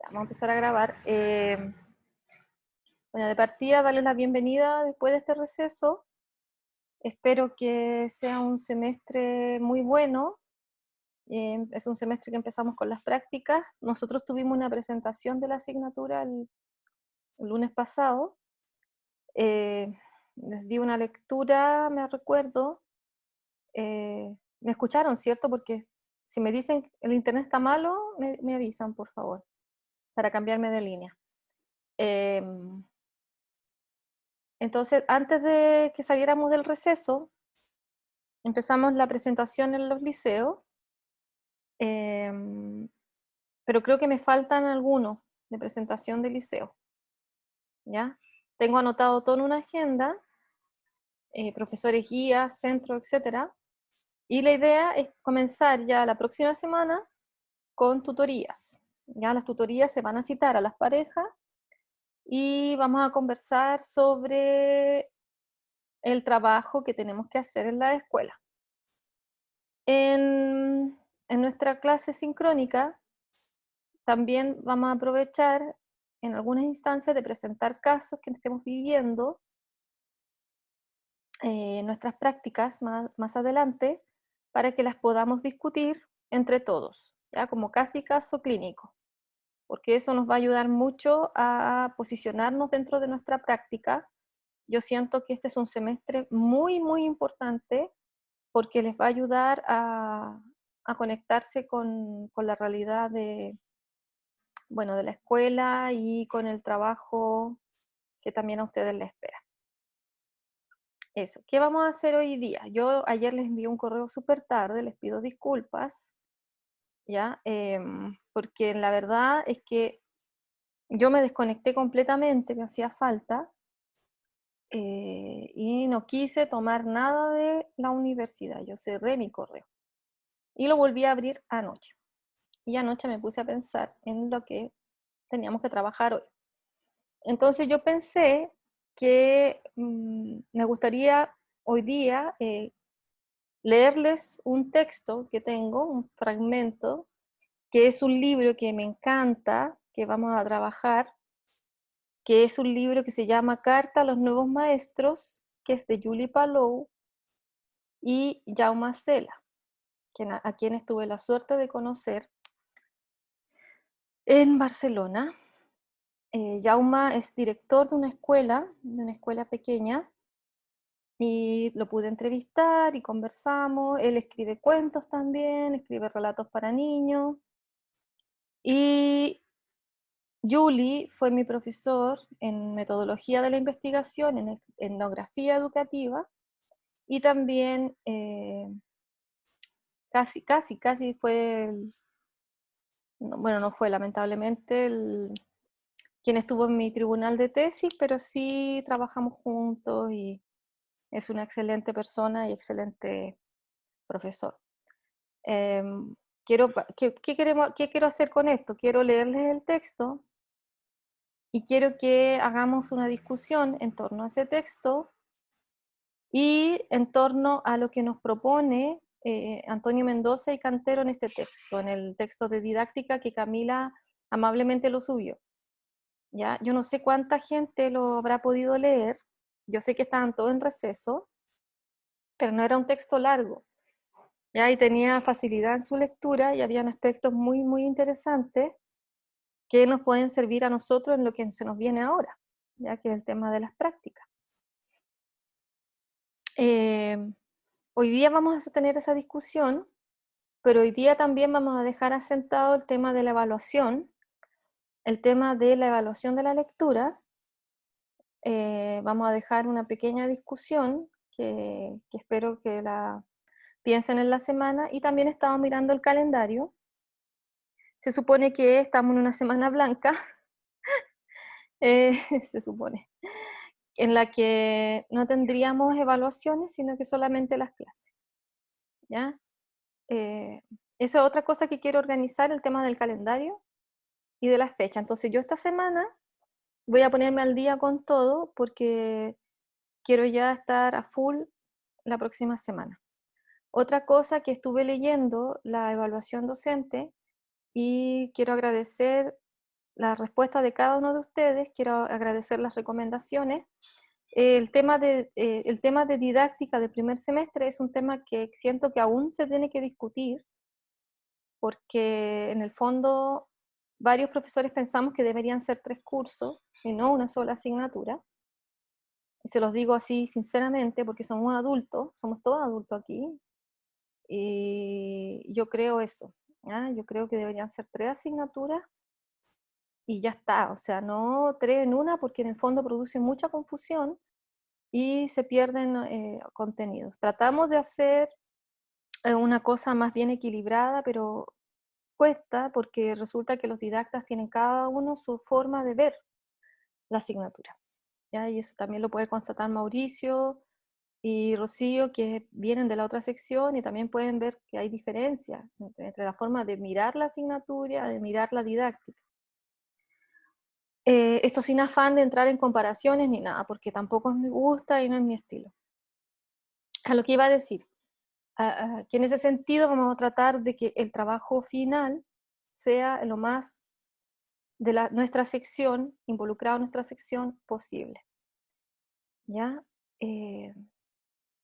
Vamos a empezar a grabar. Bueno, de partida, darles la bienvenida después de este receso. Espero que sea un semestre muy bueno. Es un semestre que empezamos con las prácticas. Nosotros tuvimos una presentación de la asignatura el lunes pasado. Les di una lectura, me recuerdo. Me escucharon, ¿cierto? Porque si me dicen que el internet está malo, me avisan, por favor, para cambiarme de línea. Entonces, antes de que saliéramos del receso, empezamos la presentación en los liceos, pero creo que me faltan algunos de presentación de liceo, ¿ya? Tengo anotado todo en una agenda, profesores guías, centro, etcétera, y la idea es comenzar ya la próxima semana con tutorías. Ya las tutorías se van a citar a las parejas y vamos a conversar sobre el trabajo que tenemos que hacer en la escuela. En nuestra clase sincrónica también vamos a aprovechar en algunas instancias de presentar casos que estemos viviendo en nuestras prácticas más adelante para que las podamos discutir entre todos, ¿ya? Como casi caso clínico, porque eso nos va a ayudar mucho a posicionarnos dentro de nuestra práctica. Yo siento que este es un semestre muy, muy importante porque les va a ayudar a conectarse con la realidad de la escuela y con el trabajo que también a ustedes les espera. Eso, ¿qué vamos a hacer hoy día? Yo ayer les envié un correo súper tarde, les pido disculpas, ¿ya? Porque la verdad es que yo me desconecté completamente, me hacía falta, y no quise tomar nada de la universidad, yo cerré mi correo y lo volví a abrir anoche. Y anoche me puse a pensar en lo que teníamos que trabajar hoy. Entonces yo pensé que me gustaría hoy día leerles un texto que tengo, un fragmento, que es un libro que me encanta, que vamos a trabajar, que es un libro que se llama Carta a los Nuevos Maestros, que es de Julie Palou y Jaume Cela, a quienes tuve la suerte de conocer en Barcelona. Jaume es director de una escuela pequeña, y lo pude entrevistar y conversamos. Él escribe cuentos también, escribe relatos para niños. Y Julie fue mi profesor en metodología de la investigación, en etnografía educativa, y también casi fue, bueno, no fue lamentablemente quien estuvo en mi tribunal de tesis, pero sí trabajamos juntos y es una excelente persona y excelente profesor. ¿Qué quiero hacer con esto? Quiero leerles el texto y quiero que hagamos una discusión en torno a ese texto y en torno a lo que nos propone Antonio Mendoza y Cantero en este texto, en el texto de didáctica que Camila amablemente lo subió. ¿Ya? Yo no sé cuánta gente lo habrá podido leer, yo sé que estaban todos en receso, pero no era un texto largo, ¿ya? Y tenía facilidad en su lectura y habían aspectos muy, muy interesantes que nos pueden servir a nosotros en lo que se nos viene ahora, ya que es el tema de las prácticas. Hoy día vamos a tener esa discusión, pero hoy día también vamos a dejar asentado el tema de la evaluación, el tema de la evaluación de la lectura. Vamos a dejar una pequeña discusión que espero que la piensen en la semana, y también estamos mirando el calendario. Se supone que estamos en una semana blanca, se supone, en la que no tendríamos evaluaciones, sino que solamente las clases, ¿ya? Esa es otra cosa que quiero organizar, el tema del calendario y de la fecha. Entonces yo esta semana voy a ponerme al día con todo porque quiero ya estar a full la próxima semana. Otra cosa que estuve leyendo, la evaluación docente, y quiero agradecer la respuesta de cada uno de ustedes, quiero agradecer las recomendaciones. El tema de didáctica del primer semestre es un tema que siento que aún se tiene que discutir, porque en el fondo varios profesores pensamos que deberían ser 3 cursos y no una sola asignatura. Y se los digo así sinceramente porque somos adultos, somos todos adultos aquí, y yo creo eso, ¿ya? Yo creo que deberían ser 3 asignaturas y ya está, o sea, no 3 en una porque en el fondo producen mucha confusión y se pierden contenidos. Tratamos de hacer una cosa más bien equilibrada, pero cuesta porque resulta que los didactas tienen cada uno su forma de ver la asignatura, ¿ya? Y eso también lo puede constatar Mauricio y Rocío, que vienen de la otra sección, y también pueden ver que hay diferencias entre la forma de mirar la asignatura, de mirar la didáctica. Esto sin afán de entrar en comparaciones ni nada, porque tampoco me gusta y no es mi estilo. A lo que iba a decir, que en ese sentido vamos a tratar de que el trabajo final sea lo más de nuestra sección, involucrado en nuestra sección posible. ¿Ya?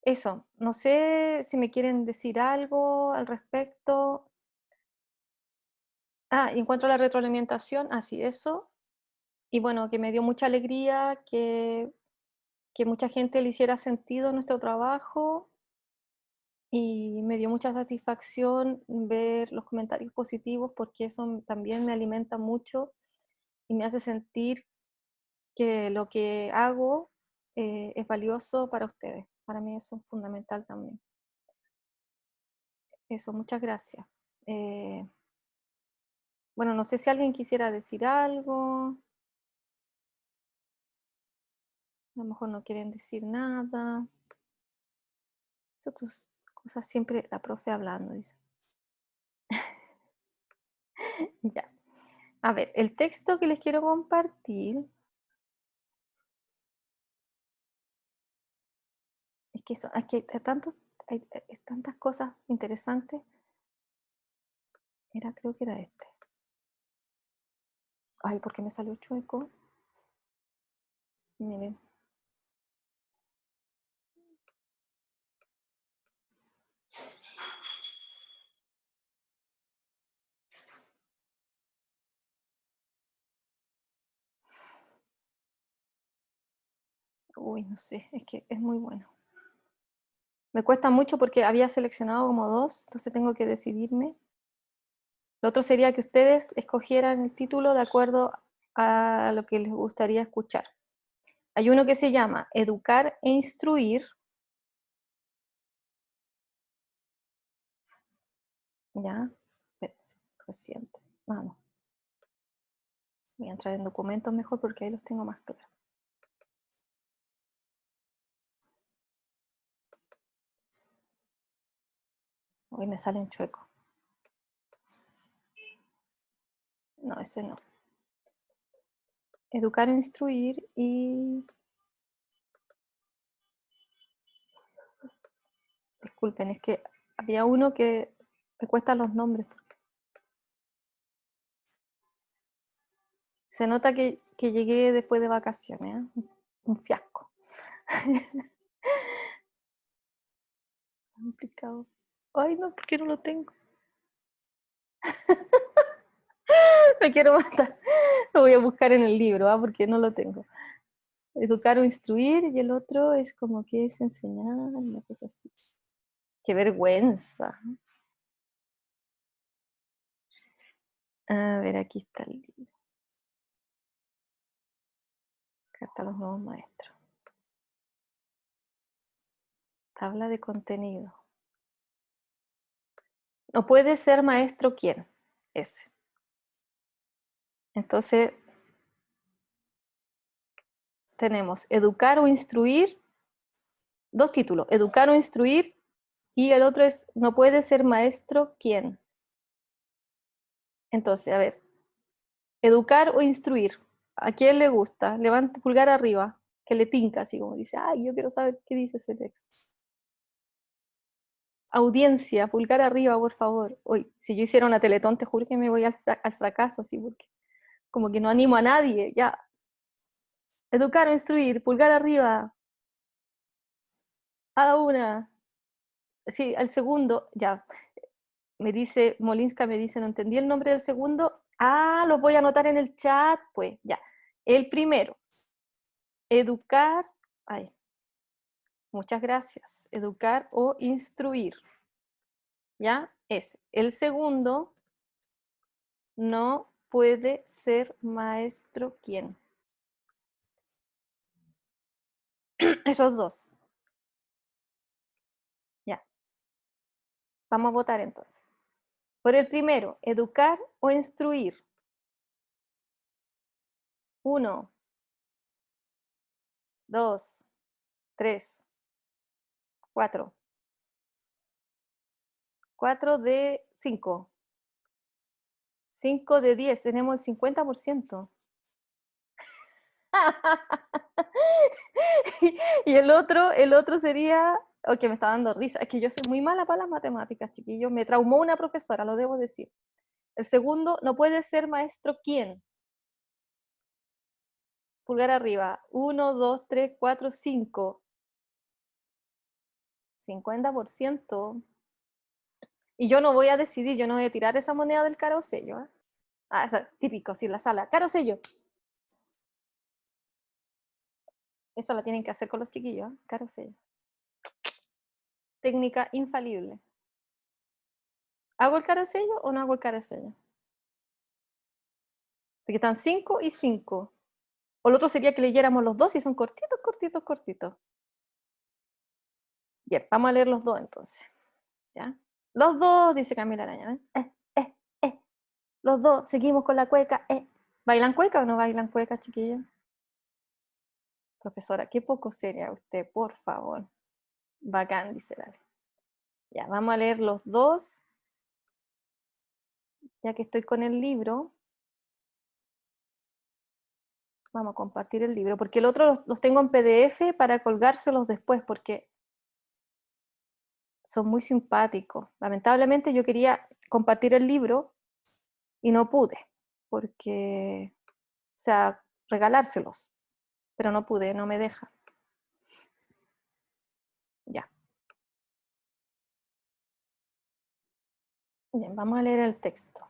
Eso, no sé si me quieren decir algo al respecto. Y en cuanto a la retroalimentación, así eso. Y bueno, que me dio mucha alegría que mucha gente le hiciera sentido a nuestro trabajo, y me dio mucha satisfacción ver los comentarios positivos porque eso también me alimenta mucho y me hace sentir que lo que hago es valioso para ustedes. Para mí eso es fundamental también. Eso, muchas gracias. Bueno, no sé si alguien quisiera decir algo. A lo mejor no quieren decir nada. Son tus cosas siempre la profe hablando, dice. Ya. A ver, el texto que les quiero compartir, es que hay tantas cosas interesantes. Creo que era este. Ay, ¿por qué me salió chueco? Miren. Uy, no sé, es que es muy bueno. Me cuesta mucho porque había seleccionado como 2, entonces tengo que decidirme. Lo otro sería que ustedes escogieran el título de acuerdo a lo que les gustaría escuchar. Hay uno que se llama Educar e Instruir. Ya, espérense, reciente. No. Voy a entrar en documentos mejor porque ahí los tengo más claros. Hoy me salen chuecos. No, ese no. Educar e Instruir y... Disculpen, es que había uno que me cuestan los nombres. Se nota que llegué después de vacaciones, ¿eh? Un fiasco. Complicado. Ay, no, ¿por qué no lo tengo? Me quiero matar. Lo voy a buscar en el libro, porque no lo tengo. Educar o instruir, y el otro es como que es enseñar, una cosa así. Qué vergüenza. A ver, aquí está el libro. Carta a los nuevos maestros. Tabla de contenido. No puede ser maestro quién. Ese. Entonces, tenemos educar o instruir, 2 títulos, educar o instruir, y el otro es no puede ser maestro quién. Entonces, a ver, educar o instruir, ¿a quién le gusta? Levante pulgar arriba, que le tinca, así como dice, ay, yo quiero saber qué dice ese texto. Audiencia, pulgar arriba, por favor. Hoy, si yo hiciera una Teletón, te juro que me voy al fracaso, así, porque como que no animo a nadie, ya. Educar o instruir, pulgar arriba, a una. Sí, al segundo, ya. Me dice, Molinska me dice, no entendí el nombre del segundo. Ah, lo voy a anotar en el chat, pues, ya. El primero, educar, ay, muchas gracias. Educar o instruir, ¿ya? Ese. El segundo, no puede ser maestro quién. Esos dos. Ya. Vamos a votar entonces. Por el primero, educar o instruir. 1, 2, 3, 4. 4 de 5. 5 de 10. Tenemos el 50%. Y el otro sería, ok, me está dando risa, es que yo soy muy mala para las matemáticas, chiquillos, me traumó una profesora, lo debo decir. El segundo, no puede ser maestro quién. Pulgar arriba, 1, 2, 3, 4, 5. 50%. Y yo no voy a decidir, yo no voy a tirar esa moneda del caro sello. ¿Eh? Ah, eso, típico, sí, la sala, caro sello. Eso la tienen que hacer con los chiquillos, ¿eh? Caro sello. Técnica infalible. ¿Hago el caro sello o no hago el caro sello? Porque están 5 y 5. O lo otro sería que leyéramos los dos y son cortitos, cortitos, cortitos. Bien, vamos a leer los dos entonces. ¿Ya? Los dos, dice Camila Araña. Los dos, seguimos con la cueca. ¿Bailan cueca o no bailan cueca, chiquillos? Profesora, qué poco seria usted, por favor. Bacán, dice Dale. Ya, vamos a leer los dos. Ya que estoy con el libro. Vamos a compartir el libro, porque el otro los tengo en PDF para colgárselos después, porque son muy simpáticos. Lamentablemente yo quería compartir el libro y no pude, porque, o sea, regalárselos, pero no pude, no me deja. Ya. Bien, vamos a leer el texto.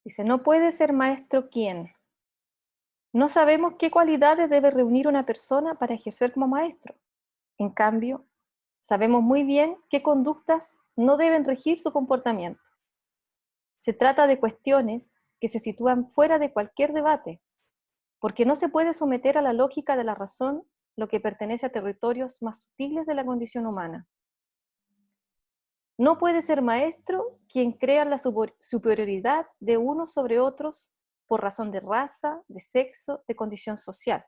Dice, no puede ser maestro quién. No sabemos qué cualidades debe reunir una persona para ejercer como maestro. En cambio, sabemos muy bien qué conductas no deben regir su comportamiento. Se trata de cuestiones que se sitúan fuera de cualquier debate, porque no se puede someter a la lógica de la razón lo que pertenece a territorios más sutiles de la condición humana. No puede ser maestro quien crea la superioridad de unos sobre otros por razón de raza, de sexo, de condición social.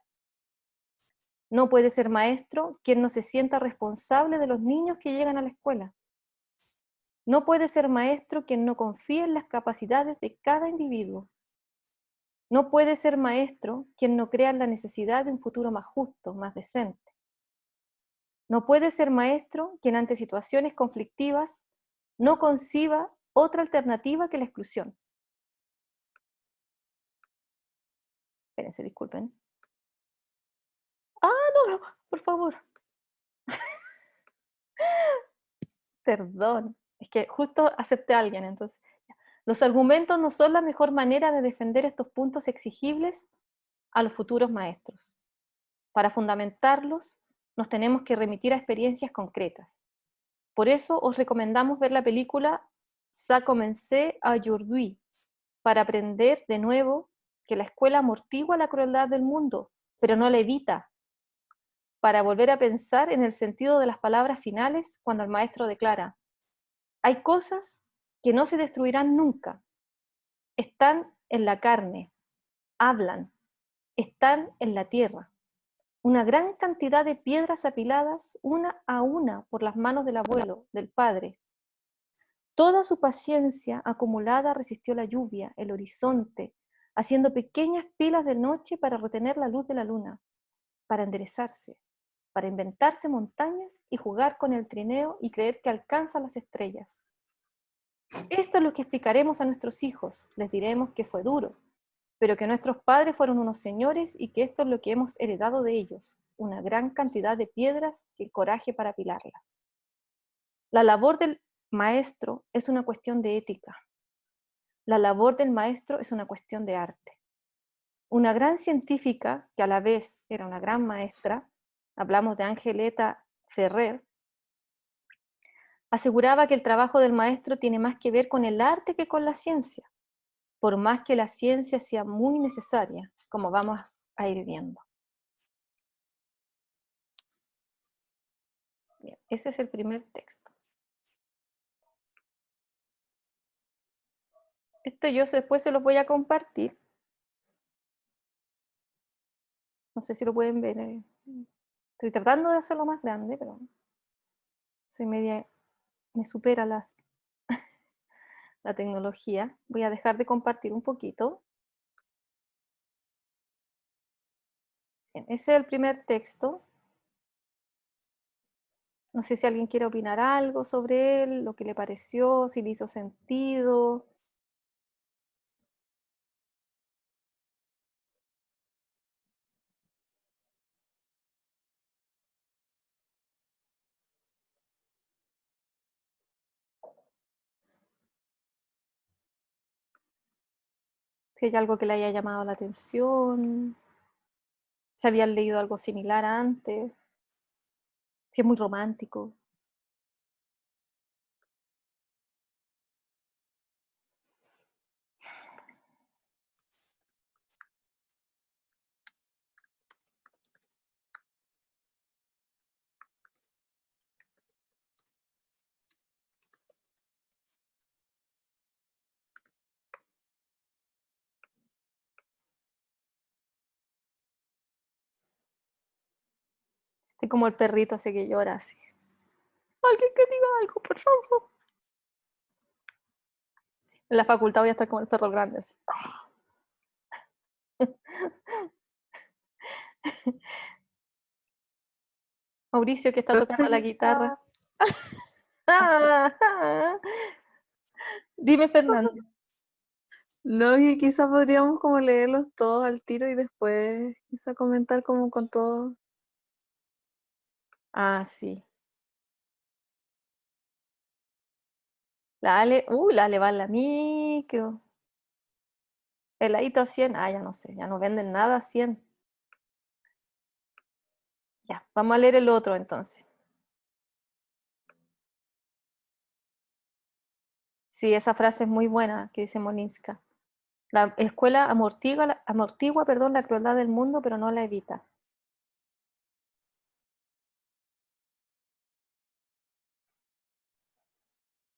No puede ser maestro quien no se sienta responsable de los niños que llegan a la escuela. No puede ser maestro quien no confíe en las capacidades de cada individuo. No puede ser maestro quien no crea en la necesidad de un futuro más justo, más decente. No puede ser maestro quien ante situaciones conflictivas no conciba otra alternativa que la exclusión. Espérense, disculpen. Ah, no, por favor. Perdón. Es que justo acepté a alguien, entonces. Los argumentos no son la mejor manera de defender estos puntos exigibles a los futuros maestros. Para fundamentarlos, nos tenemos que remitir a experiencias concretas. Por eso os recomendamos ver la película Ça commence aujourd'hui, para aprender de nuevo que la escuela amortigua la crueldad del mundo, pero no la evita. Para volver a pensar en el sentido de las palabras finales cuando el maestro declara: hay cosas que no se destruirán nunca, están en la carne, hablan, están en la tierra. Una gran cantidad de piedras apiladas una a una por las manos del abuelo, del padre. Toda su paciencia acumulada resistió la lluvia, el horizonte, haciendo pequeñas pilas de noche para retener la luz de la luna, para enderezarse, para inventarse montañas y jugar con el trineo y creer que alcanza las estrellas. Esto es lo que explicaremos a nuestros hijos, les diremos que fue duro, pero que nuestros padres fueron unos señores y que esto es lo que hemos heredado de ellos, una gran cantidad de piedras y el coraje para apilarlas. La labor del maestro es una cuestión de ética. La labor del maestro es una cuestión de arte. Una gran científica, que a la vez era una gran maestra, hablamos de Angeleta Ferrer, aseguraba que el trabajo del maestro tiene más que ver con el arte que con la ciencia, por más que la ciencia sea muy necesaria, como vamos a ir viendo. Bien, ese es el primer texto. Esto yo después se los voy a compartir. No sé si lo pueden ver. Estoy tratando de hacerlo más grande, pero soy media, me supera la tecnología. Voy a dejar de compartir un poquito. Bien, ese es el primer texto. No sé si alguien quiere opinar algo sobre él, lo que le pareció, si le hizo sentido. Si hay algo que le haya llamado la atención, si habían leído algo similar antes, si es muy romántico. Estoy como el perrito ese que llora así. Alguien que diga algo, por favor. En la facultad voy a estar como el perro grande así. Mauricio que está tocando la guitarra. Dime, Fernando. No, y quizá podríamos como leerlos todos al tiro y después quizá comentar como con todo. Ah, sí. La Ale va en la micro. Heladito a 100. Ah, ya no sé, ya no venden nada a 100. Ya, vamos a leer el otro entonces. Sí, esa frase es muy buena que dice Molinska. La escuela amortigua, perdón, la crueldad del mundo, pero no la evita.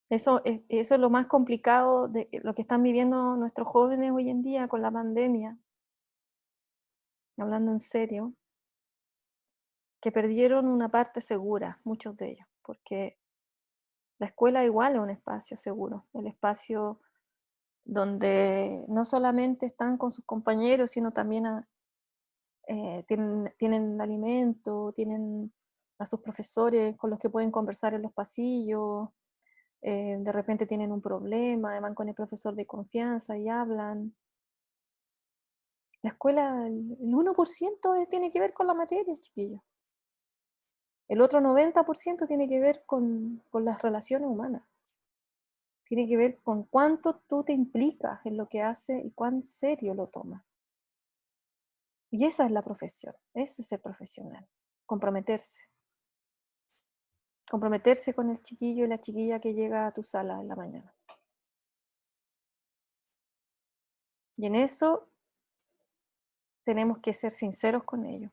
Eso es lo más complicado de lo que están viviendo nuestros jóvenes hoy en día con la pandemia, hablando en serio, que perdieron una parte segura, muchos de ellos, porque la escuela igual es un espacio seguro, el espacio donde no solamente están con sus compañeros, sino también tienen alimento, tienen a sus profesores con los que pueden conversar en los pasillos, de repente tienen un problema, van con el profesor de confianza y hablan. La escuela, el 1% tiene que ver con la materia, chiquillos. El otro 90% tiene que ver con las relaciones humanas. Tiene que ver con cuánto tú te implicas en lo que haces y cuán serio lo tomas. Y esa es la profesión, ese es ser profesional, comprometerse. Comprometerse con el chiquillo y la chiquilla que llega a tu sala en la mañana. Y en eso tenemos que ser sinceros con ellos.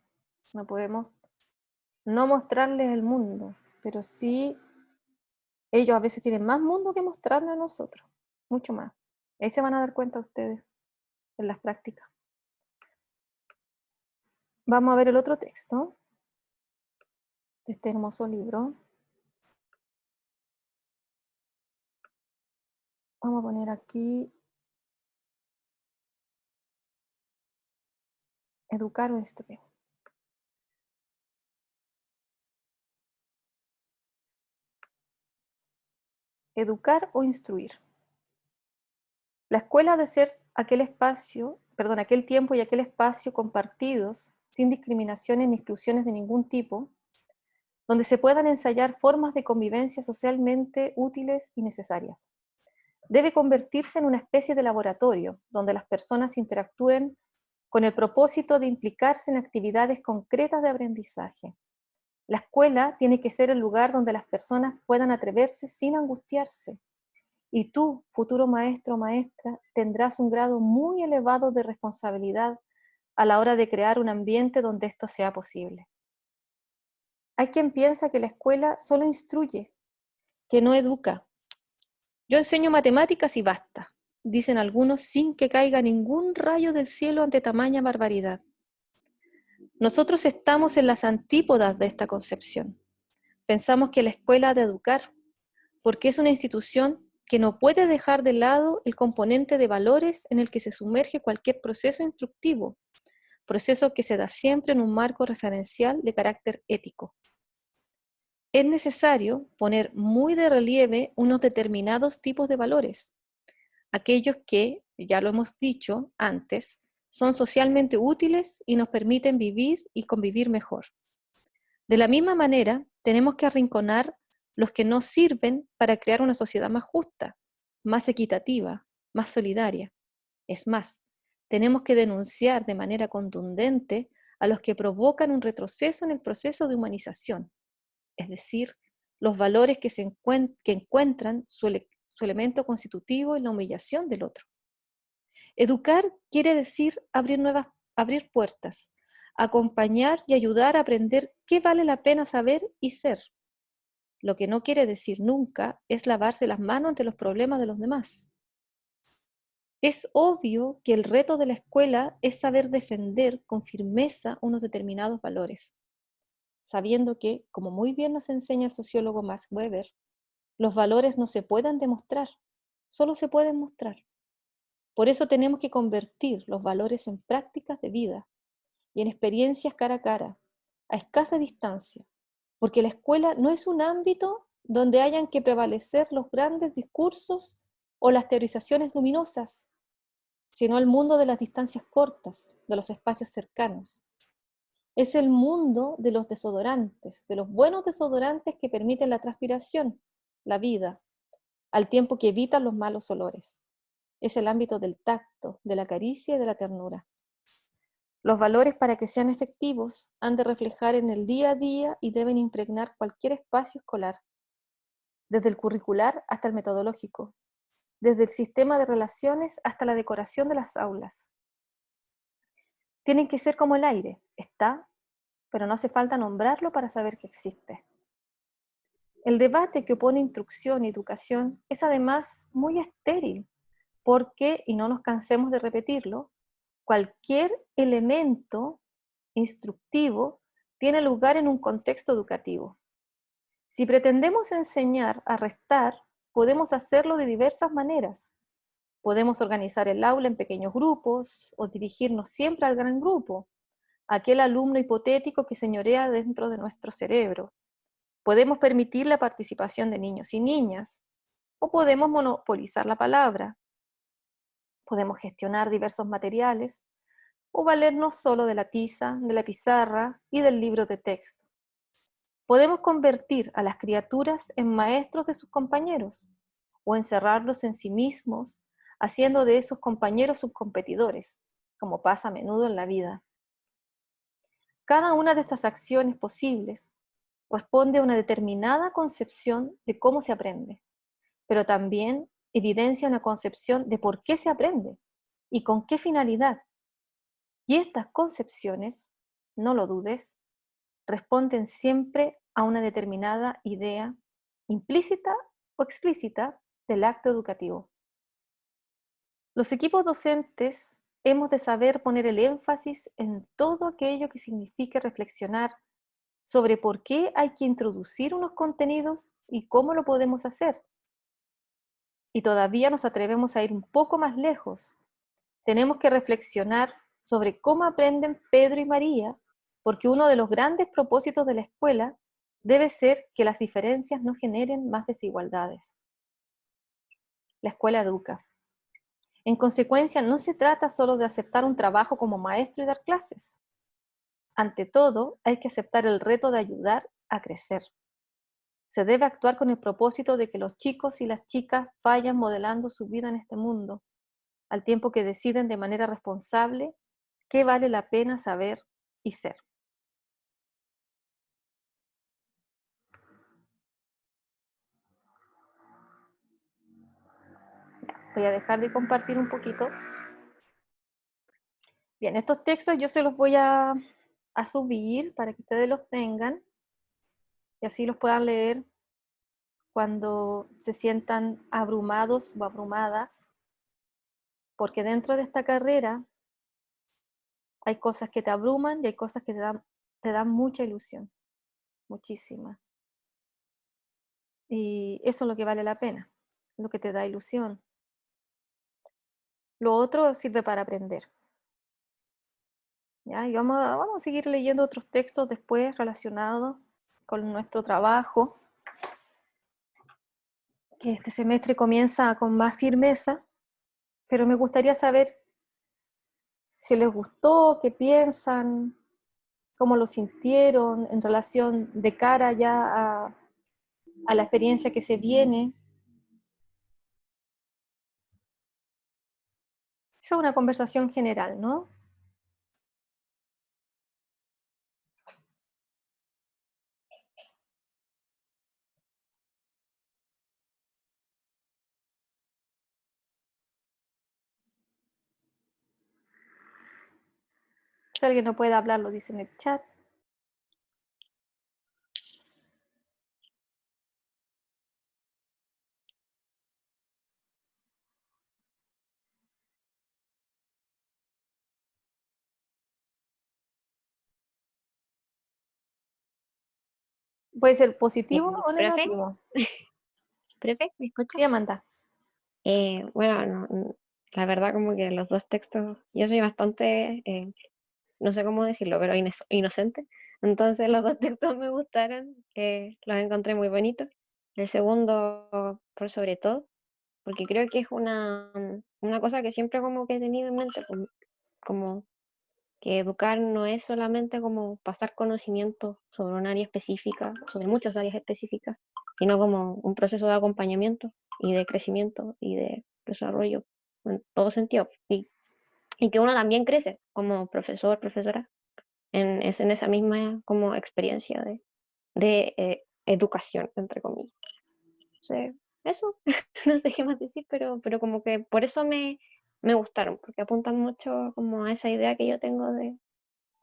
No podemos no mostrarles el mundo, pero sí ellos a veces tienen más mundo que mostrarnos a nosotros, mucho más. Ahí se van a dar cuenta ustedes en las prácticas. Vamos a ver el otro texto de este hermoso libro. Vamos a poner aquí educar o instruir. Educar o instruir. La escuela ha de ser aquel espacio aquel tiempo y aquel espacio compartidos, sin discriminaciones ni exclusiones de ningún tipo, donde se puedan ensayar formas de convivencia socialmente útiles y necesarias. Debe convertirse en una especie de laboratorio, donde las personas interactúen con el propósito de implicarse en actividades concretas de aprendizaje. La escuela tiene que ser el lugar donde las personas puedan atreverse sin angustiarse. Y tú, futuro maestro o maestra, tendrás un grado muy elevado de responsabilidad a la hora de crear un ambiente donde esto sea posible. Hay quien piensa que la escuela solo instruye, que no educa. Yo enseño matemáticas y basta, dicen algunos sin que caiga ningún rayo del cielo ante tamaña barbaridad. Nosotros estamos en las antípodas de esta concepción. Pensamos que la escuela ha de educar, porque es una institución que no puede dejar de lado el componente de valores en el que se sumerge cualquier proceso instructivo, proceso que se da siempre en un marco referencial de carácter ético. Es necesario poner muy de relieve unos determinados tipos de valores, aquellos que, ya lo hemos dicho antes, son socialmente útiles y nos permiten vivir y convivir mejor. De la misma manera, tenemos que arrinconar los que no sirven para crear una sociedad más justa, más equitativa, más solidaria. Es más, tenemos que denunciar de manera contundente a los que provocan un retroceso en el proceso de humanización, es decir, los valores que encuentran su elemento constitutivo en la humillación del otro. Educar quiere decir abrir puertas, acompañar y ayudar a aprender qué vale la pena saber y ser. Lo que no quiere decir nunca es lavarse las manos ante los problemas de los demás. Es obvio que el reto de la escuela es saber defender con firmeza unos determinados valores, sabiendo que, como muy bien nos enseña el sociólogo Max Weber, los valores no se pueden demostrar, solo se pueden mostrar. Por eso tenemos que convertir los valores en prácticas de vida y en experiencias cara a cara, a escasa distancia, porque la escuela no es un ámbito donde hayan que prevalecer los grandes discursos o las teorizaciones luminosas, sino el mundo de las distancias cortas, de los espacios cercanos. Es el mundo de los desodorantes, de los buenos desodorantes que permiten la transpiración, la vida, al tiempo que evitan los malos olores. Es el ámbito del tacto, de la caricia y de la ternura. Los valores, para que sean efectivos, han de reflejar en el día a día y deben impregnar cualquier espacio escolar, desde el curricular hasta el metodológico, desde el sistema de relaciones hasta la decoración de las aulas. Tienen que ser como el aire, está, pero no hace falta nombrarlo para saber que existe. El debate que opone instrucción y educación es además muy estéril, porque, y no nos cansemos de repetirlo, cualquier elemento instructivo tiene lugar en un contexto educativo. Si pretendemos enseñar a restar, podemos hacerlo de diversas maneras. Podemos organizar el aula en pequeños grupos o dirigirnos siempre al gran grupo, aquel alumno hipotético que señorea dentro de nuestro cerebro. Podemos permitir la participación de niños y niñas, o podemos monopolizar la palabra. Podemos gestionar diversos materiales, o valernos solo de la tiza, de la pizarra y del libro de texto. Podemos convertir a las criaturas en maestros de sus compañeros, o encerrarlos en sí mismos, haciendo de esos compañeros sus competidores, como pasa a menudo en la vida. Cada una de estas acciones posibles responde a una determinada concepción de cómo se aprende, pero también evidencia una concepción de por qué se aprende y con qué finalidad. Y estas concepciones, no lo dudes, responden siempre a una determinada idea implícita o explícita del acto educativo. Los equipos docentes hemos de saber poner el énfasis en todo aquello que signifique reflexionar sobre por qué hay que introducir unos contenidos y cómo lo podemos hacer. Y todavía nos atrevemos a ir un poco más lejos. Tenemos que reflexionar sobre cómo aprenden Pedro y María, porque uno de los grandes propósitos de la escuela debe ser que las diferencias no generen más desigualdades. La escuela educa. En consecuencia, no se trata solo de aceptar un trabajo como maestro y dar clases. Ante todo, hay que aceptar el reto de ayudar a crecer. Se debe actuar con el propósito de que los chicos y las chicas vayan modelando su vida en este mundo, al tiempo que deciden de manera responsable qué vale la pena saber y ser. Voy a dejar de compartir un poquito. Bien, estos textos yo se los voy a subir para que ustedes los tengan y así los puedan leer cuando se sientan abrumados o abrumadas, porque dentro de esta carrera hay cosas que te abruman y hay cosas que te dan mucha ilusión, muchísima. Y eso es lo que vale la pena, lo que te da ilusión. Lo otro sirve para aprender. ¿Ya? Y vamos a seguir leyendo otros textos después relacionados con nuestro trabajo, que este semestre comienza con más firmeza, pero me gustaría saber si les gustó, qué piensan, cómo lo sintieron en relación de cara ya a la experiencia que se viene. Eso es una conversación general, ¿no? Si alguien no puede hablar, lo dice en el chat. Puede ser positivo o Profe, negativo. profe, ¿me escucha? Sí, Amanda. Bueno, la verdad como que los dos textos, yo soy bastante, no sé cómo decirlo, pero inocente. Entonces los dos textos me gustaron, los encontré muy bonitos. El segundo, por sobre todo, porque creo que es una cosa que siempre como que he tenido en mente, como que educar no es solamente como pasar conocimiento sobre un área específica, sobre muchas áreas específicas, sino como un proceso de acompañamiento y de crecimiento y de desarrollo en todo sentido. Y que uno también crece como profesor, profesora, en esa misma como experiencia de educación, entre comillas. O sea, eso, no sé qué más decir, pero como que por eso me gustaron, porque apuntan mucho como a esa idea que yo tengo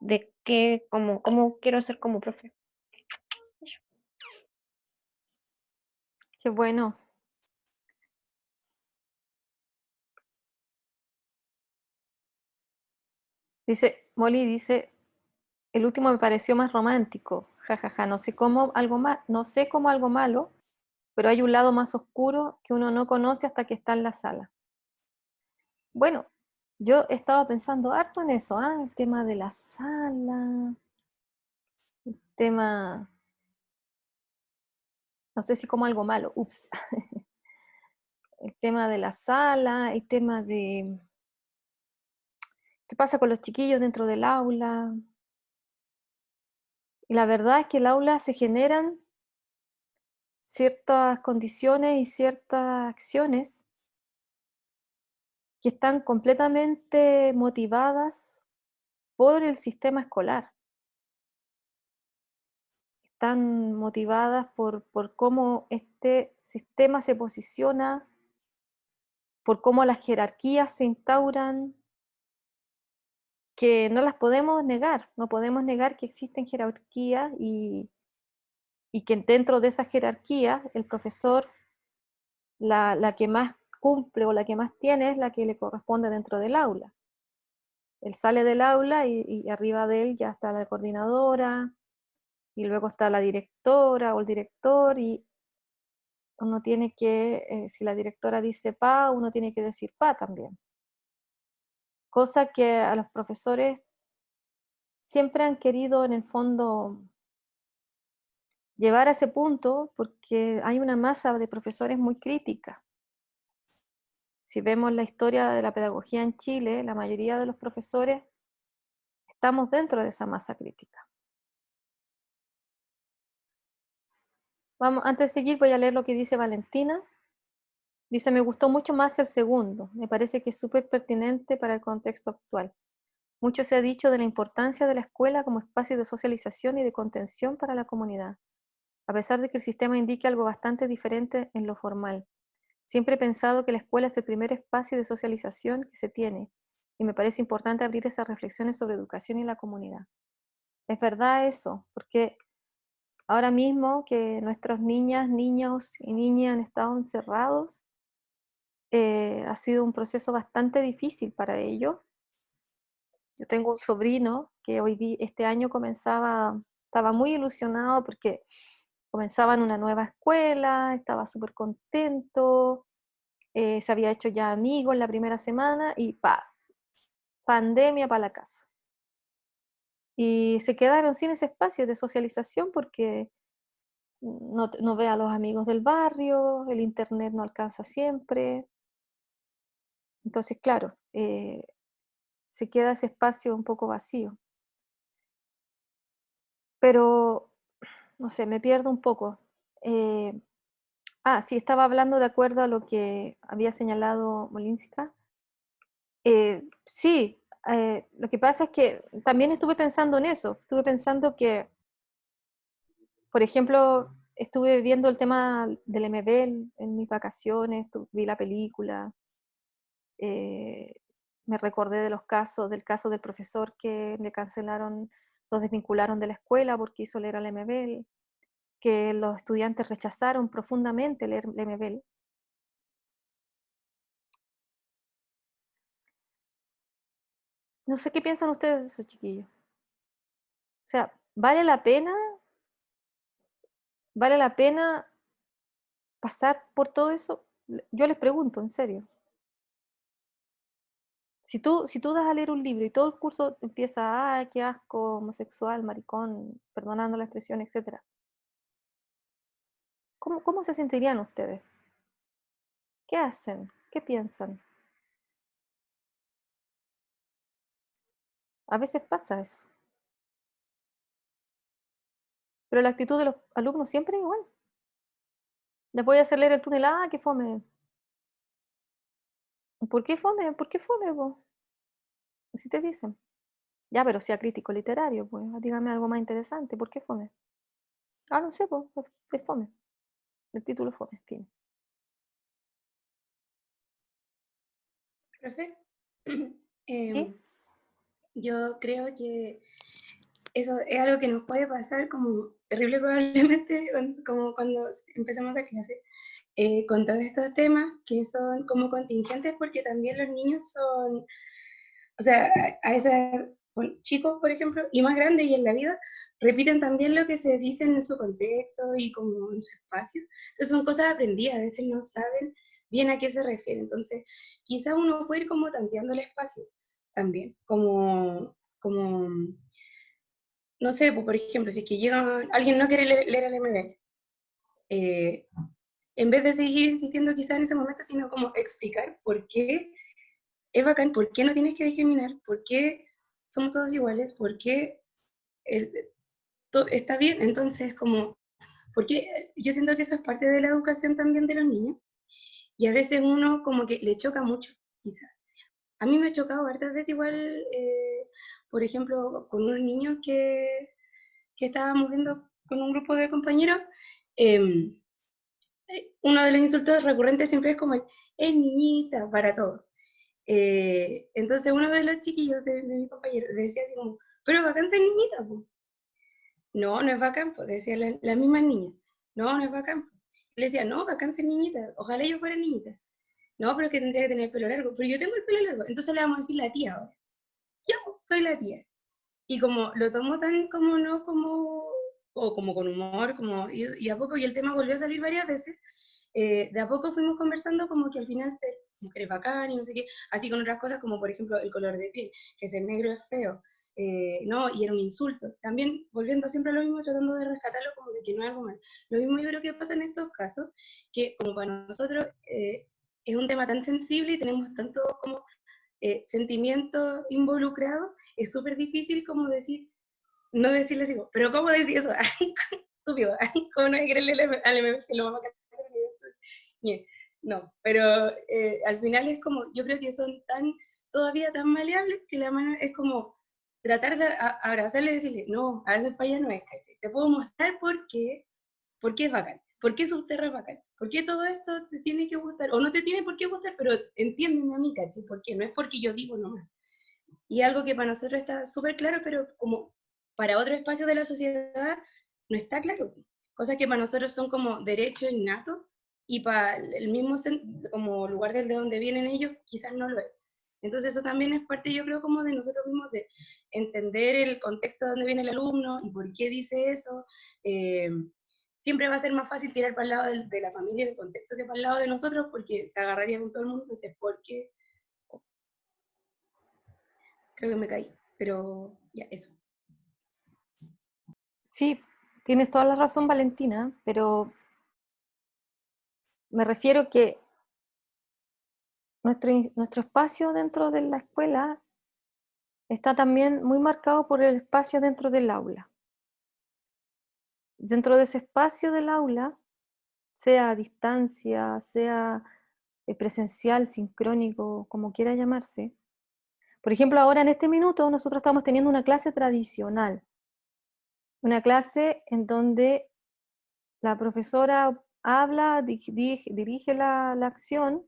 de qué, cómo quiero ser como profe. Qué bueno. Dice, Molly dice, el último me pareció más romántico. Ja, ja, ja. No sé cómo algo no sé cómo algo malo, pero hay un lado más oscuro que uno no conoce hasta que está en la sala. Bueno, yo estaba pensando harto en eso, el tema de la sala, el tema, no sé si como algo malo, ups, el tema de la sala, el tema de qué pasa con los chiquillos dentro del aula. Y la verdad es que el aula se generan ciertas condiciones y ciertas acciones que están completamente motivadas por el sistema escolar. Están motivadas por cómo este sistema se posiciona, por cómo las jerarquías se instauran, que no las podemos negar, no podemos negar que existen jerarquías y que dentro de esa jerarquía el profesor, la que más cumple o la que más tiene es la que le corresponde dentro del aula. Él sale del aula y arriba de él ya está la coordinadora y luego está la directora o el director y uno tiene que, si la directora dice pa, uno tiene que decir pa también. Cosa que a los profesores siempre han querido en el fondo llevar a ese punto porque hay una masa de profesores muy crítica. Si vemos la historia de la pedagogía en Chile, la mayoría de los profesores estamos dentro de esa masa crítica. Antes de seguir voy a leer lo que dice Valentina. Dice, me gustó mucho más el segundo, me parece que es súper pertinente para el contexto actual. Mucho se ha dicho de la importancia de la escuela como espacio de socialización y de contención para la comunidad, a pesar de que el sistema indique algo bastante diferente en lo formal. Siempre he pensado que la escuela es el primer espacio de socialización que se tiene, y me parece importante abrir esas reflexiones sobre educación y la comunidad. Es verdad eso, porque ahora mismo que nuestras niñas, niños y niñas han estado encerrados, ha sido un proceso bastante difícil para ellos. Yo tengo un sobrino que este año estaba muy ilusionado porque comenzaba en una nueva escuela, estaba súper contento, se había hecho ya amigos la primera semana y ¡paf! Pandemia para la casa. Y se quedaron sin ese espacio de socialización porque no ve a los amigos del barrio, el internet no alcanza siempre. Entonces, claro, se queda ese espacio un poco vacío. Pero, no sé, me pierdo un poco. Eh, sí, estaba hablando de acuerdo a lo que había señalado Molinska. Sí, lo que pasa es que también estuve pensando en eso. Estuve pensando que, por ejemplo, estuve viendo el tema del MBL en mis vacaciones, vi la película, eh, me recordé del caso del profesor que le cancelaron, lo desvincularon de la escuela porque hizo leer al MBL, que los estudiantes rechazaron profundamente leer el MBL. No sé qué piensan ustedes de eso, chiquillos. O sea, ¿vale la pena pasar por todo eso? Yo les pregunto, en serio. Si tú das a leer un libro y todo el curso empieza, qué asco, homosexual, maricón, perdonando la expresión, etc. ¿Cómo se sentirían ustedes? ¿Qué hacen? ¿Qué piensan? A veces pasa eso. Pero la actitud de los alumnos siempre es igual. Les voy a hacer leer el túnel, qué fome. ¿Por qué fome? ¿Por qué fome, vos? Así te dicen. Ya, pero sea crítico literario, pues, dígame algo más interesante. ¿Por qué fome? No sé, pues, es fome. El título es fome, en fin. Profe, ¿Sí? yo creo que eso es algo que nos puede pasar como terrible probablemente como cuando empezamos a clase, con todos estos temas que son como contingentes porque también los niños son, o sea, a esa, chicos por ejemplo, y más grandes y en la vida, repiten también lo que se dice en su contexto y como en su espacio. Entonces son cosas aprendidas, a veces no saben bien a qué se refiere. Entonces, quizá uno puede ir como tanteando el espacio también, como no sé, pues, por ejemplo, si es que llega alguien no quiere leer el MB, en vez de seguir insistiendo quizá en ese momento, sino como explicar por qué es bacán, por qué no tienes que discriminar, por qué somos todos iguales, por qué el, está bien. Entonces, como, porque yo siento que eso es parte de la educación también de los niños, y a veces uno como que le choca mucho, quizás. A mí me ha chocado hartas veces igual, por ejemplo, con unos niños que estábamos viendo con un grupo de compañeros, eh, uno de los insultos recurrentes siempre es como es niñita para todos. Entonces uno de los chiquillos de mi compañero decía así como, pero bacán ser niñita, po. No, no es bacán, pues, decía la misma niña. No, no es bacán. Le decía, no, bacán ser niñita, ojalá yo fuera niñita. No, pero es que tendría que tener el pelo largo, pero yo tengo el pelo largo, entonces le vamos a decir la tía ahora. Yo soy la tía. Y como lo tomo tan como no, como, o como con humor, como, y a poco, y el tema volvió a salir varias veces, de a poco fuimos conversando como que al final ser mujeres bacán y no sé qué, así con otras cosas como por ejemplo el color de piel, que ser negro es feo, no, y era un insulto. También volviendo siempre a lo mismo, tratando de rescatarlo como de que no es algo malo. Lo mismo yo creo que pasa en estos casos, que como para nosotros es un tema tan sensible y tenemos tanto como sentimientos involucrados, es súper difícil como decir, no decirles digo, pero ¿cómo decís eso? Estúpido, ¿cómo no hay que creerle al MMM si lo vamos a cantar al universo? Bien, no, pero al final es como, yo creo que son todavía tan maleables que la mano es como tratar de abrazarle y decirle, no, a veces para allá no es, ¿cachai? Te puedo mostrar por qué es bacán, por qué Subterra es bacán, por qué todo esto te tiene que gustar, o no te tiene por qué gustar, pero entiéndeme a mí, ¿cachai? ¿Por qué? No es porque yo digo nomás. Y algo que para nosotros está súper claro, pero como para otros espacios de la sociedad no está claro. Cosas que para nosotros son como derechos innatos y para el mismo como lugar de donde vienen ellos quizás no lo es. Entonces eso también es parte, yo creo, como de nosotros mismos, de entender el contexto de donde viene el alumno y por qué dice eso. Siempre va a ser más fácil tirar para el lado de la familia y del contexto que para el lado de nosotros, porque se agarraría con todo el mundo. Entonces, ¿por qué? Creo que me caí, pero ya, eso. Sí, tienes toda la razón, Valentina, pero me refiero que nuestro espacio dentro de la escuela está también muy marcado por el espacio dentro del aula. Dentro de ese espacio del aula, sea a distancia, sea presencial, sincrónico, como quiera llamarse. Por ejemplo, ahora en este minuto nosotros estamos teniendo una clase tradicional, una clase en donde la profesora habla, dirige la acción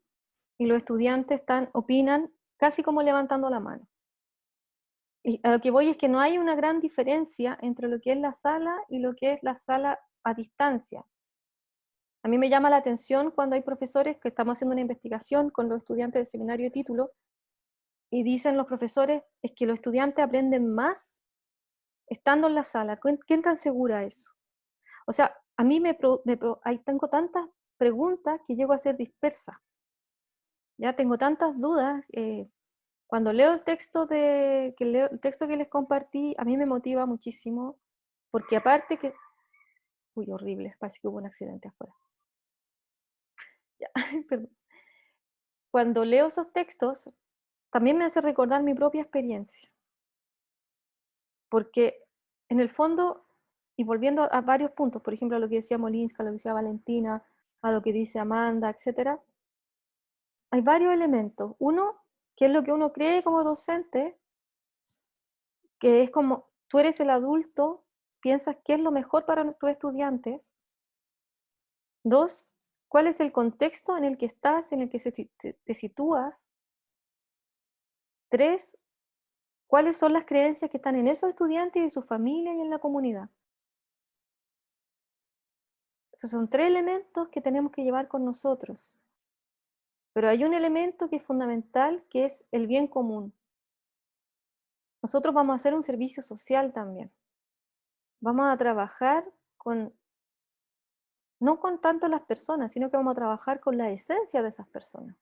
y los estudiantes opinan casi como levantando la mano. Y a lo que voy es que no hay una gran diferencia entre lo que es la sala y lo que es la sala a distancia. A mí me llama la atención cuando hay profesores que estamos haciendo una investigación con los estudiantes del seminario de título y dicen los profesores es que los estudiantes aprenden más estando en la sala. ¿Quién tan segura eso? O sea, a mí tengo tantas preguntas que llego a ser dispersa. Ya tengo tantas dudas. Cuando leo el texto el texto que les compartí, a mí me motiva muchísimo, porque aparte que, uy, horrible, parece que hubo un accidente afuera. Ya, perdón. Cuando leo esos textos, también me hace recordar mi propia experiencia, porque en el fondo, y volviendo a varios puntos, por ejemplo, a lo que decía Molinska, a lo que decía Valentina, a lo que dice Amanda, etcétera, hay varios elementos. Uno, que es lo que uno cree como docente, que es como tú eres el adulto, piensas qué es lo mejor para tus estudiantes. Dos, cuál es el contexto en el que estás, en el que te sitúas. Tres, cuáles son las creencias que están en esos estudiantes y su familia y en la comunidad. Esos son tres elementos que tenemos que llevar con nosotros. Pero hay un elemento que es fundamental, que es el bien común. Nosotros vamos a hacer un servicio social también. Vamos a trabajar no con tanto las personas, sino que vamos a trabajar con la esencia de esas personas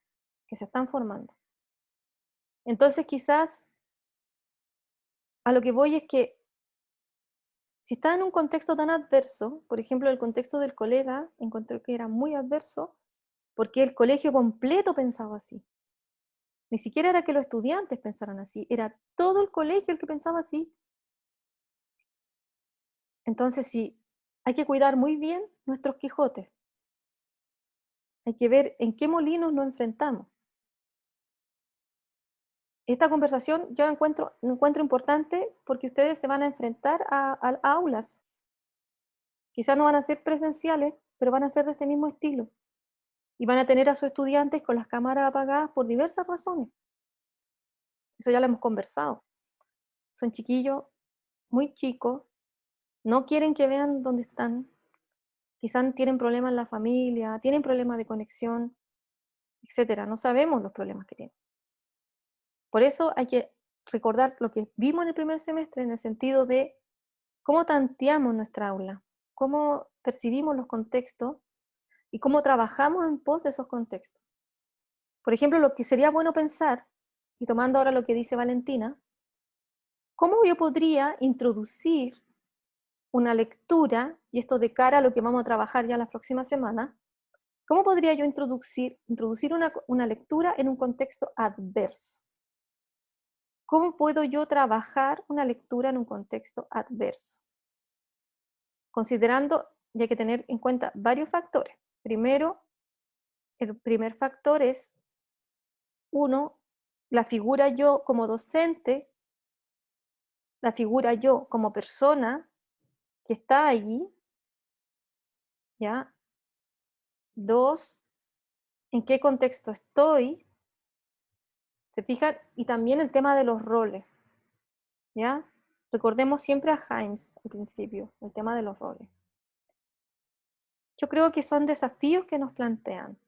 que se están formando. Entonces quizás a lo que voy es que si está en un contexto tan adverso, por ejemplo el contexto del colega, encontré que era muy adverso porque el colegio completo pensaba así. Ni siquiera era que los estudiantes pensaran así, era todo el colegio el que pensaba así. Entonces sí, hay que cuidar muy bien nuestros Quijotes. Hay que ver en qué molinos nos enfrentamos. Esta conversación yo encuentro importante porque ustedes se van a enfrentar a aulas. Quizás no van a ser presenciales, pero van a ser de este mismo estilo. Y van a tener a sus estudiantes con las cámaras apagadas por diversas razones. Eso ya lo hemos conversado. Son chiquillos muy chicos, no quieren que vean dónde están. Quizás tienen problemas en la familia, tienen problemas de conexión, etcétera. No sabemos los problemas que tienen. Por eso hay que recordar lo que vimos en el primer semestre en el sentido de cómo tanteamos nuestra aula, cómo percibimos los contextos y cómo trabajamos en pos de esos contextos. Por ejemplo, lo que sería bueno pensar, y tomando ahora lo que dice Valentina, ¿cómo yo podría introducir una lectura, y esto de cara a lo que vamos a trabajar ya las próximas semanas, ¿Cómo podría yo introducir una lectura en un contexto adverso? ¿Cómo puedo yo trabajar una lectura en un contexto adverso? Considerando, y hay que tener en cuenta varios factores. Primero, el primer factor es, uno, la figura yo como docente, la figura yo como persona que está allí, ¿ya? Dos, en qué contexto estoy, ¿se fijan? Y también el tema de los roles, ¿ya? Recordemos siempre a Himes al principio, el tema de los roles. Yo creo que son desafíos que nos plantean,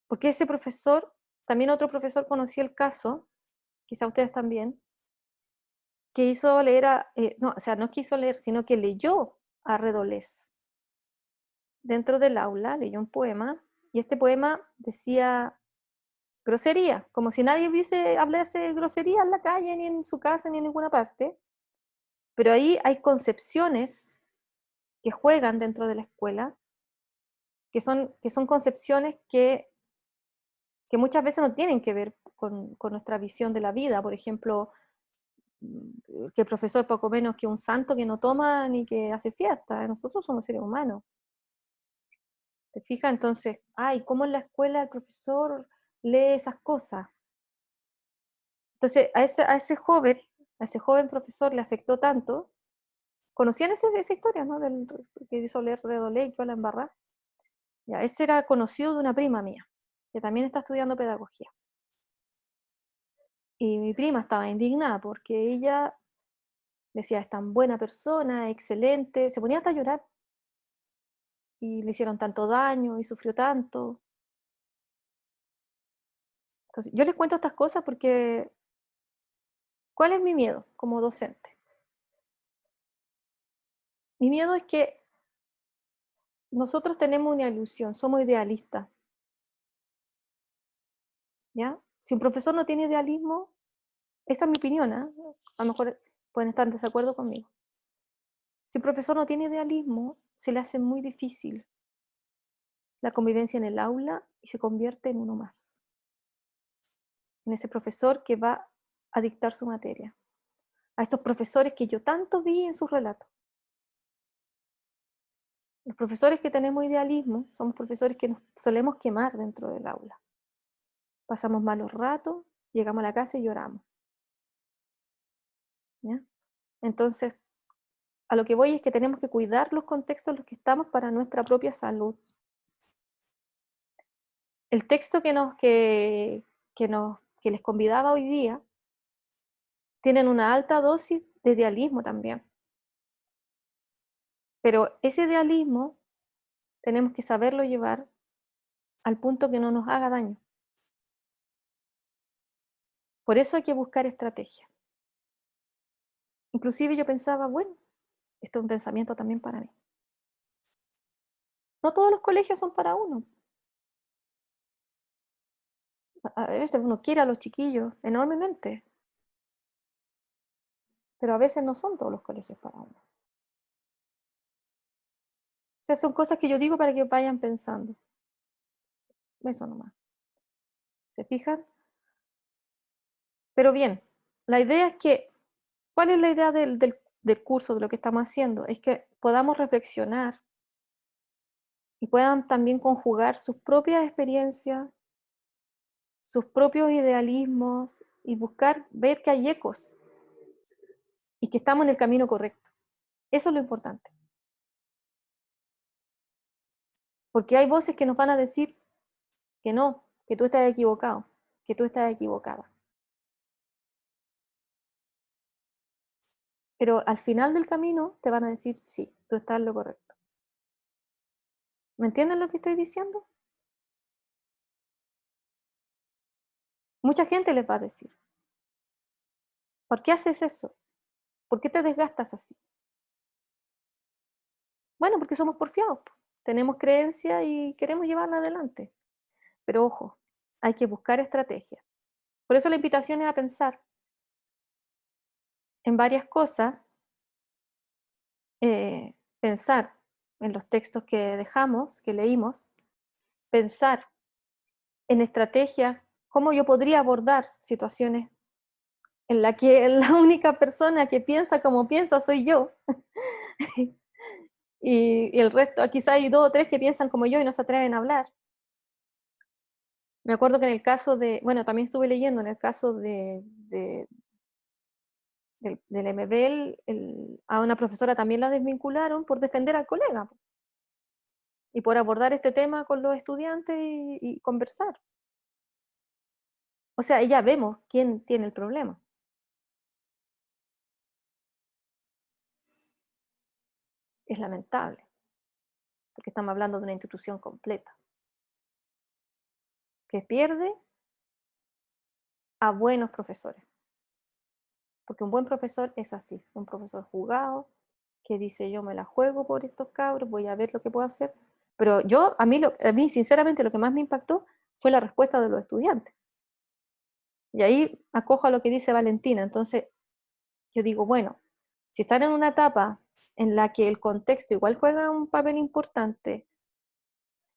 porque ese profesor, también otro profesor conocía el caso, quizá ustedes también, que hizo leer no, o sea, no quiso leer, sino que leyó a Redolés. Dentro del aula leyó un poema, y este poema decía grosería, como si nadie hablase grosería en la calle, ni en su casa, ni en ninguna parte. Pero ahí hay concepciones que juegan dentro de la escuela, que son concepciones que muchas veces no tienen que ver con nuestra visión de la vida. Por ejemplo, que el profesor poco menos que un santo que no toma ni que hace fiesta. Nosotros somos seres humanos. ¿Te fijas? Entonces, ay, ¿cómo en la escuela el profesor lee esas cosas? Entonces, a ese joven profesor le afectó tanto. ¿Conocían esa historia, no? Que hizo leer Redolé y que la embarrá. Ya, ese era conocido de una prima mía, que también está estudiando pedagogía. Y mi prima estaba indignada porque ella decía, es tan buena persona, excelente, se ponía hasta a llorar. Y le hicieron tanto daño y sufrió tanto. Entonces, yo les cuento estas cosas porque, ¿cuál es mi miedo como docente? Mi miedo es que nosotros tenemos una ilusión, somos idealistas, ¿ya? Si un profesor no tiene idealismo, esa es mi opinión, ¿eh? A lo mejor pueden estar en desacuerdo conmigo. Si un profesor no tiene idealismo, se le hace muy difícil la convivencia en el aula y se convierte en uno más, en ese profesor que va a dictar su materia, a esos profesores que yo tanto vi en sus relatos. Los profesores que tenemos idealismo somos profesores que nos solemos quemar dentro del aula. Pasamos malos ratos, llegamos a la casa y lloramos, ¿ya? Entonces, a lo que voy es que tenemos que cuidar los contextos en los que estamos para nuestra propia salud. El texto que les convidaba hoy día tienen una alta dosis de idealismo también. Pero ese idealismo tenemos que saberlo llevar al punto que no nos haga daño. Por eso hay que buscar estrategias. Inclusive yo pensaba, bueno, esto es un pensamiento también para mí. No todos los colegios son para uno. A veces uno quiere a los chiquillos enormemente, pero a veces no son todos los colegios para uno. O sea, son cosas que yo digo para que vayan pensando. Eso nomás. ¿Se fijan? Pero bien, la idea es que, ¿cuál es la idea del curso, de lo que estamos haciendo? Es que podamos reflexionar y puedan también conjugar sus propias experiencias, sus propios idealismos y buscar ver que hay ecos y que estamos en el camino correcto. Eso es lo importante. Porque hay voces que nos van a decir que no, que tú estás equivocado, que tú estás equivocada. Pero al final del camino te van a decir, sí, tú estás en lo correcto. ¿Me entienden lo que estoy diciendo? Mucha gente les va a decir, ¿por qué haces eso? ¿Por qué te desgastas así? Bueno, porque somos porfiados, tenemos creencia y queremos llevarla adelante. Pero ojo, hay que buscar estrategias. Por eso la invitación es a pensar en varias cosas, pensar en los textos que dejamos, que leímos, pensar en estrategias, cómo yo podría abordar situaciones en las que la única persona que piensa como piensa soy yo. y el resto, quizá hay 2 o 3 que piensan como yo y no se atreven a hablar. Me acuerdo que en el caso de, bueno, también estuve leyendo, en el caso del MBL, a una profesora también la desvincularon por defender al colega y por abordar este tema con los estudiantes y conversar. O sea, ya vemos quién tiene el problema. Es lamentable, porque estamos hablando de una institución completa que pierde a buenos profesores. Porque un buen profesor es así, un profesor jugado, que dice yo me la juego por estos cabros, voy a ver lo que puedo hacer. Pero a mí sinceramente lo que más me impactó fue la respuesta de los estudiantes. Y ahí acojo a lo que dice Valentina. Entonces yo digo, bueno, si están en una etapa en la que el contexto igual juega un papel importante,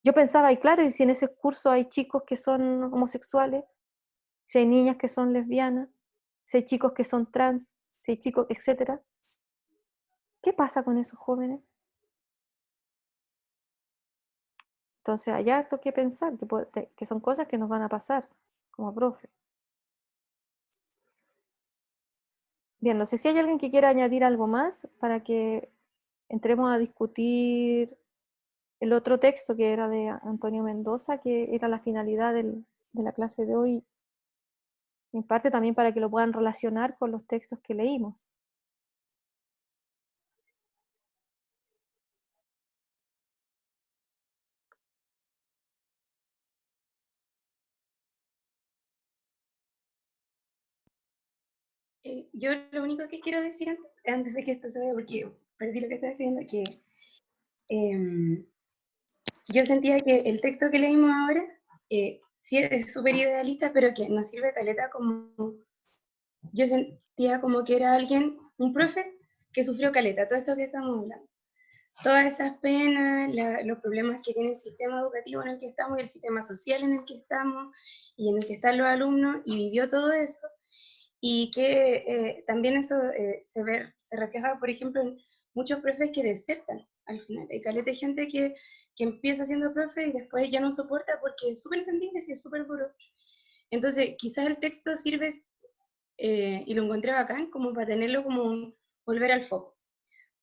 yo pensaba, y claro, y si en ese curso hay chicos que son homosexuales, si hay niñas que son lesbianas, si hay chicos que son trans, si hay chicos, etcétera, ¿qué pasa con esos jóvenes? Entonces hay harto que pensar, que son cosas que nos van a pasar como profe. Bien, no sé si hay alguien que quiera añadir algo más para que entremos a discutir el otro texto que era de Antonio Mendoza, que era la finalidad de la clase de hoy, en parte también para que lo puedan relacionar con los textos que leímos. Yo lo único que quiero decir antes de que esto se vaya, porque perdí lo que estaba escribiendo, que yo sentía que el texto que leímos ahora sí es súper idealista, pero que nos sirve caleta como... Yo sentía como que era alguien, un profe, que sufrió caleta, todo esto que estamos hablando. Todas esas penas, los problemas que tiene el sistema educativo en el que estamos y el sistema social en el que estamos y en el que están los alumnos, y vivió todo eso. Y que también eso se refleja, por ejemplo, en muchos profes que desertan al final. Hay caleta de gente que empieza siendo profe y después ya no soporta porque es súper entendible y es súper duro. Entonces, quizás el texto sirve, y lo encontré bacán, como para tenerlo como un volver al foco.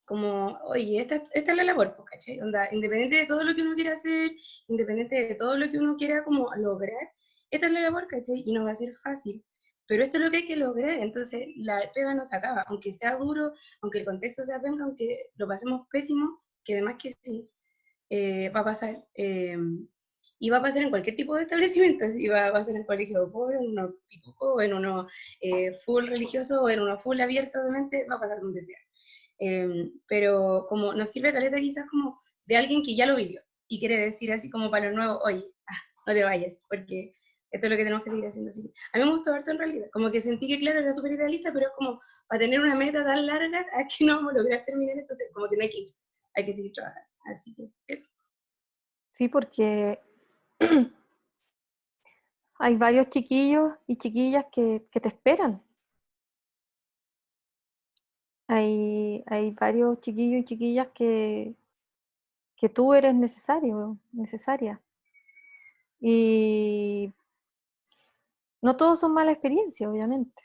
Como, oye, esta es la labor, pues, ¿cachai? Onda, independiente de todo lo que uno quiera hacer, independiente de todo lo que uno quiera como lograr, esta es la labor, ¿cachai? Y no va a ser fácil. Pero esto es lo que hay que lograr, entonces la pega no se acaba, aunque sea duro, aunque el contexto sea penca, aunque lo pasemos pésimo, que además que sí, va a pasar. Y va a pasar en cualquier tipo de establecimiento, si va a pasar en colegio pobre, en uno pituco, en uno full religioso, o en uno full abierto de mente, va a pasar donde sea. Pero como nos sirve caleta quizás como de alguien que ya lo vivió y quiere decir así como para lo nuevo, oye, no te vayas, porque esto es lo que tenemos que seguir haciendo. Así que a mí me gustó harto en realidad, como que sentí que claro, era súper idealista, pero es como para tener una meta tan larga a que no vamos a lograr terminar, entonces como que no hay que irse, hay que seguir trabajando. Así que eso. Sí, porque hay varios chiquillos y chiquillas que te esperan. Hay varios chiquillos y chiquillas que tú eres necesario, necesaria. Y no todos son malas experiencias, obviamente.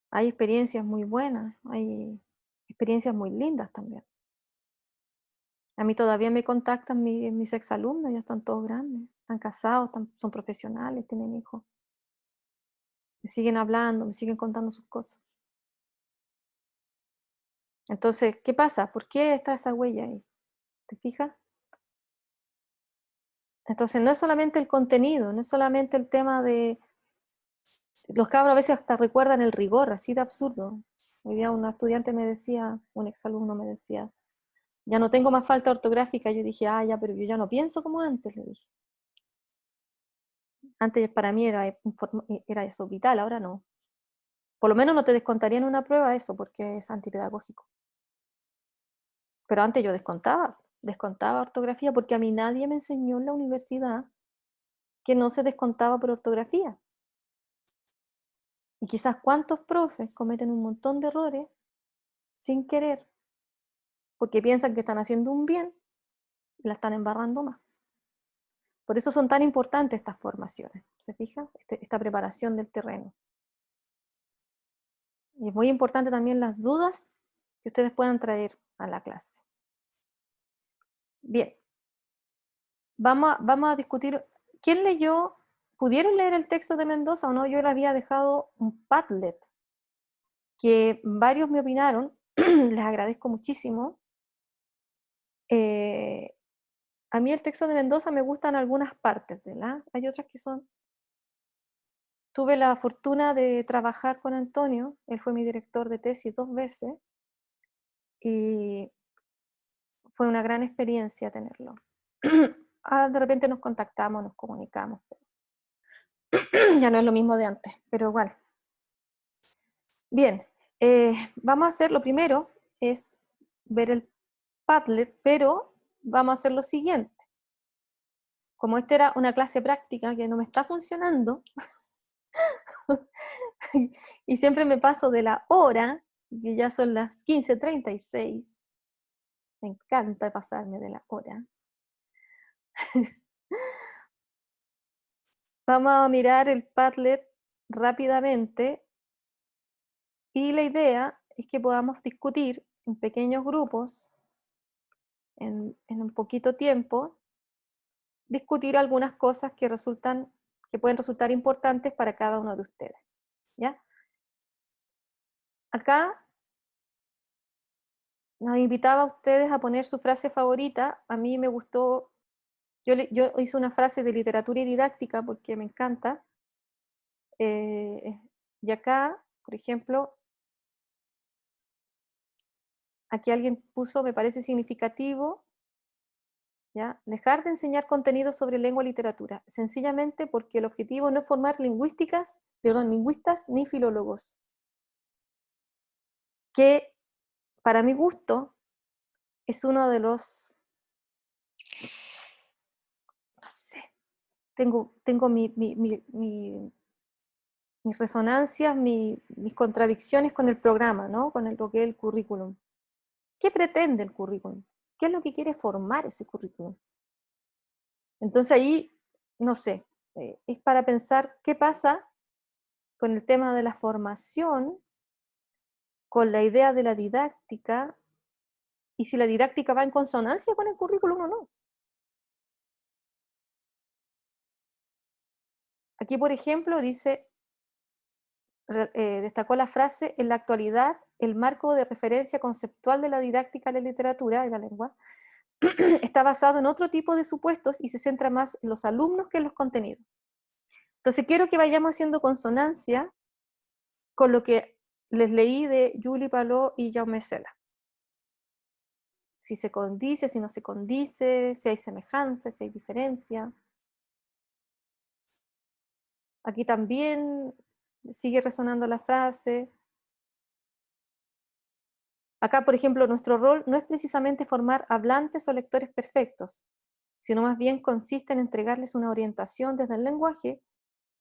Hay experiencias muy buenas, hay experiencias muy lindas también. A mí todavía me contactan mis exalumnos, ya están todos grandes, están casados, son profesionales, tienen hijos. Me siguen hablando, me siguen contando sus cosas. Entonces, ¿qué pasa? ¿Por qué está esa huella ahí? ¿Te fijas? Entonces, no es solamente el contenido, no es solamente el tema de... Los cabros a veces hasta recuerdan el rigor, así de absurdo. Hoy día una estudiante me decía, un exalumno me decía, ya no tengo más falta ortográfica. Yo dije, ya, pero yo ya no pienso como antes, le dije. Antes para mí era eso vital, ahora no. Por lo menos no te descontaría en una prueba eso, porque es antipedagógico. Pero antes yo descontaba. descontaba ortografía, porque a mí nadie me enseñó en la universidad que no se descontaba por ortografía. Y quizás cuántos profes cometen un montón de errores sin querer, porque piensan que están haciendo un bien y la están embarrando más. Por eso son tan importantes estas formaciones, ¿se fija? Esta preparación del terreno. Y es muy importante también las dudas que ustedes puedan traer a la clase. Bien, vamos a discutir. ¿Quién leyó? ¿Pudieron leer el texto de Mendoza o no? Yo le había dejado un Padlet, que varios me opinaron, les agradezco muchísimo. A mí el texto de Mendoza me gustan algunas partes, ¿verdad? Hay otras que son... Tuve la fortuna de trabajar con Antonio, él fue mi director de tesis 2 veces, y fue una gran experiencia tenerlo. De repente nos contactamos, nos comunicamos. Ya no es lo mismo de antes, pero igual. Bien, vamos a hacer, lo primero es ver el Padlet, pero vamos a hacer lo siguiente. Como esta era una clase práctica que no me está funcionando, y siempre me paso de la hora, que ya son las 15:36, me encanta pasarme de la hora. Vamos a mirar el Padlet rápidamente y la idea es que podamos discutir en pequeños grupos, en un poquito tiempo, discutir algunas cosas que pueden resultar importantes para cada uno de ustedes, ¿ya? Acá nos invitaba a ustedes a poner su frase favorita. A mí me gustó, yo hice una frase de literatura y didáctica porque me encanta. Y acá, por ejemplo, aquí alguien puso, me parece significativo, ¿ya? Dejar de enseñar contenidos sobre lengua y literatura, sencillamente porque el objetivo no es formar lingüistas ni filólogos. Que, para mi gusto, es uno de los, no sé, tengo mis resonancias, mis contradicciones con el programa, ¿no? Con lo que es el currículum. ¿Qué pretende el currículum? ¿Qué es lo que quiere formar ese currículum? Entonces ahí, no sé, es para pensar qué pasa con el tema de la formación, con la idea de la didáctica, y si la didáctica va en consonancia con el currículum o no. Aquí, por ejemplo, dice, destacó la frase, en la actualidad, el marco de referencia conceptual de la didáctica de la literatura y la lengua está basado en otro tipo de supuestos y se centra más en los alumnos que en los contenidos. Entonces quiero que vayamos haciendo consonancia con lo que les leí de Julie Paló y Jaume Sela. Si se condice, si no se condice, si hay semejanza, si hay diferencia. Aquí también sigue resonando la frase. Acá, por ejemplo, nuestro rol no es precisamente formar hablantes o lectores perfectos, sino más bien consiste en entregarles una orientación desde el lenguaje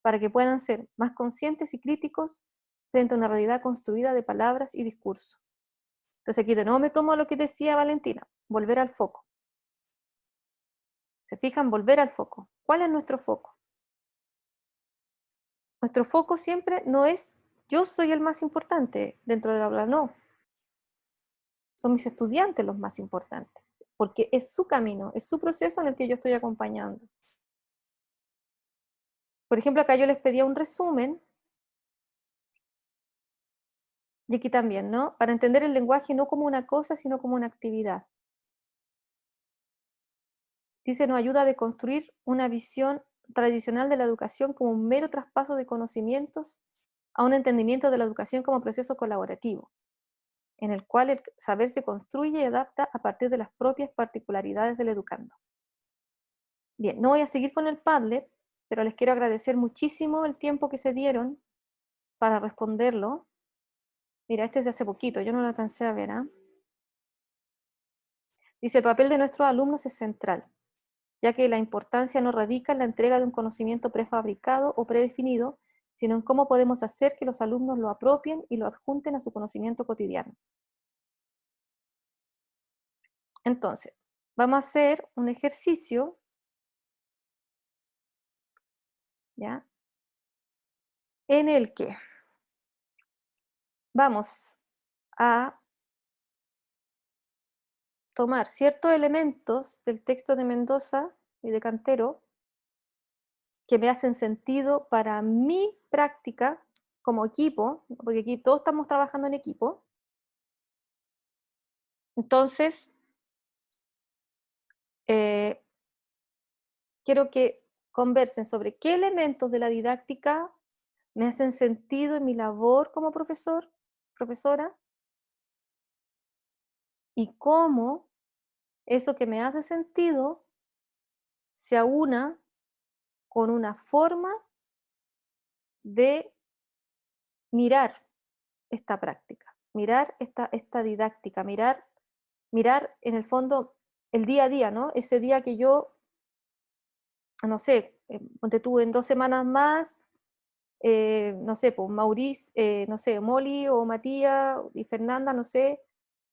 para que puedan ser más conscientes y críticos frente a una realidad construida de palabras y discurso. Entonces aquí de nuevo me tomo lo que decía Valentina, volver al foco. ¿Se fijan? Volver al foco. ¿Cuál es nuestro foco? Nuestro foco siempre no es yo soy el más importante dentro del aula, no. Son mis estudiantes los más importantes, porque es su camino, es su proceso en el que yo estoy acompañando. Por ejemplo, acá yo les pedía un resumen, y aquí también, ¿no? Para entender el lenguaje no como una cosa, sino como una actividad. Dice, nos ayuda a deconstruir una visión tradicional de la educación como un mero traspaso de conocimientos a un entendimiento de la educación como proceso colaborativo, en el cual el saber se construye y adapta a partir de las propias particularidades del educando. Bien, no voy a seguir con el Padlet, pero les quiero agradecer muchísimo el tiempo que se dieron para responderlo. Mira, este es de hace poquito, yo no lo alcancé a ver, ¿ah? Dice, el papel de nuestros alumnos es central, ya que la importancia no radica en la entrega de un conocimiento prefabricado o predefinido, sino en cómo podemos hacer que los alumnos lo apropien y lo adjunten a su conocimiento cotidiano. Entonces, vamos a hacer un ejercicio, ¿ya? En el que vamos a tomar ciertos elementos del texto de Mendoza y de Cantero que me hacen sentido para mi práctica como equipo, porque aquí todos estamos trabajando en equipo. Entonces, quiero que conversen sobre qué elementos de la didáctica me hacen sentido en mi labor como profesor, profesora, y cómo eso que me hace sentido se aúna con una forma de mirar esta práctica, mirar esta didáctica, mirar en el fondo el día a día, ¿no? Ese día que yo, no sé, ponte tú en 2 semanas más, no sé, pues Maurice, no sé, Molly o Matías y Fernanda, no sé,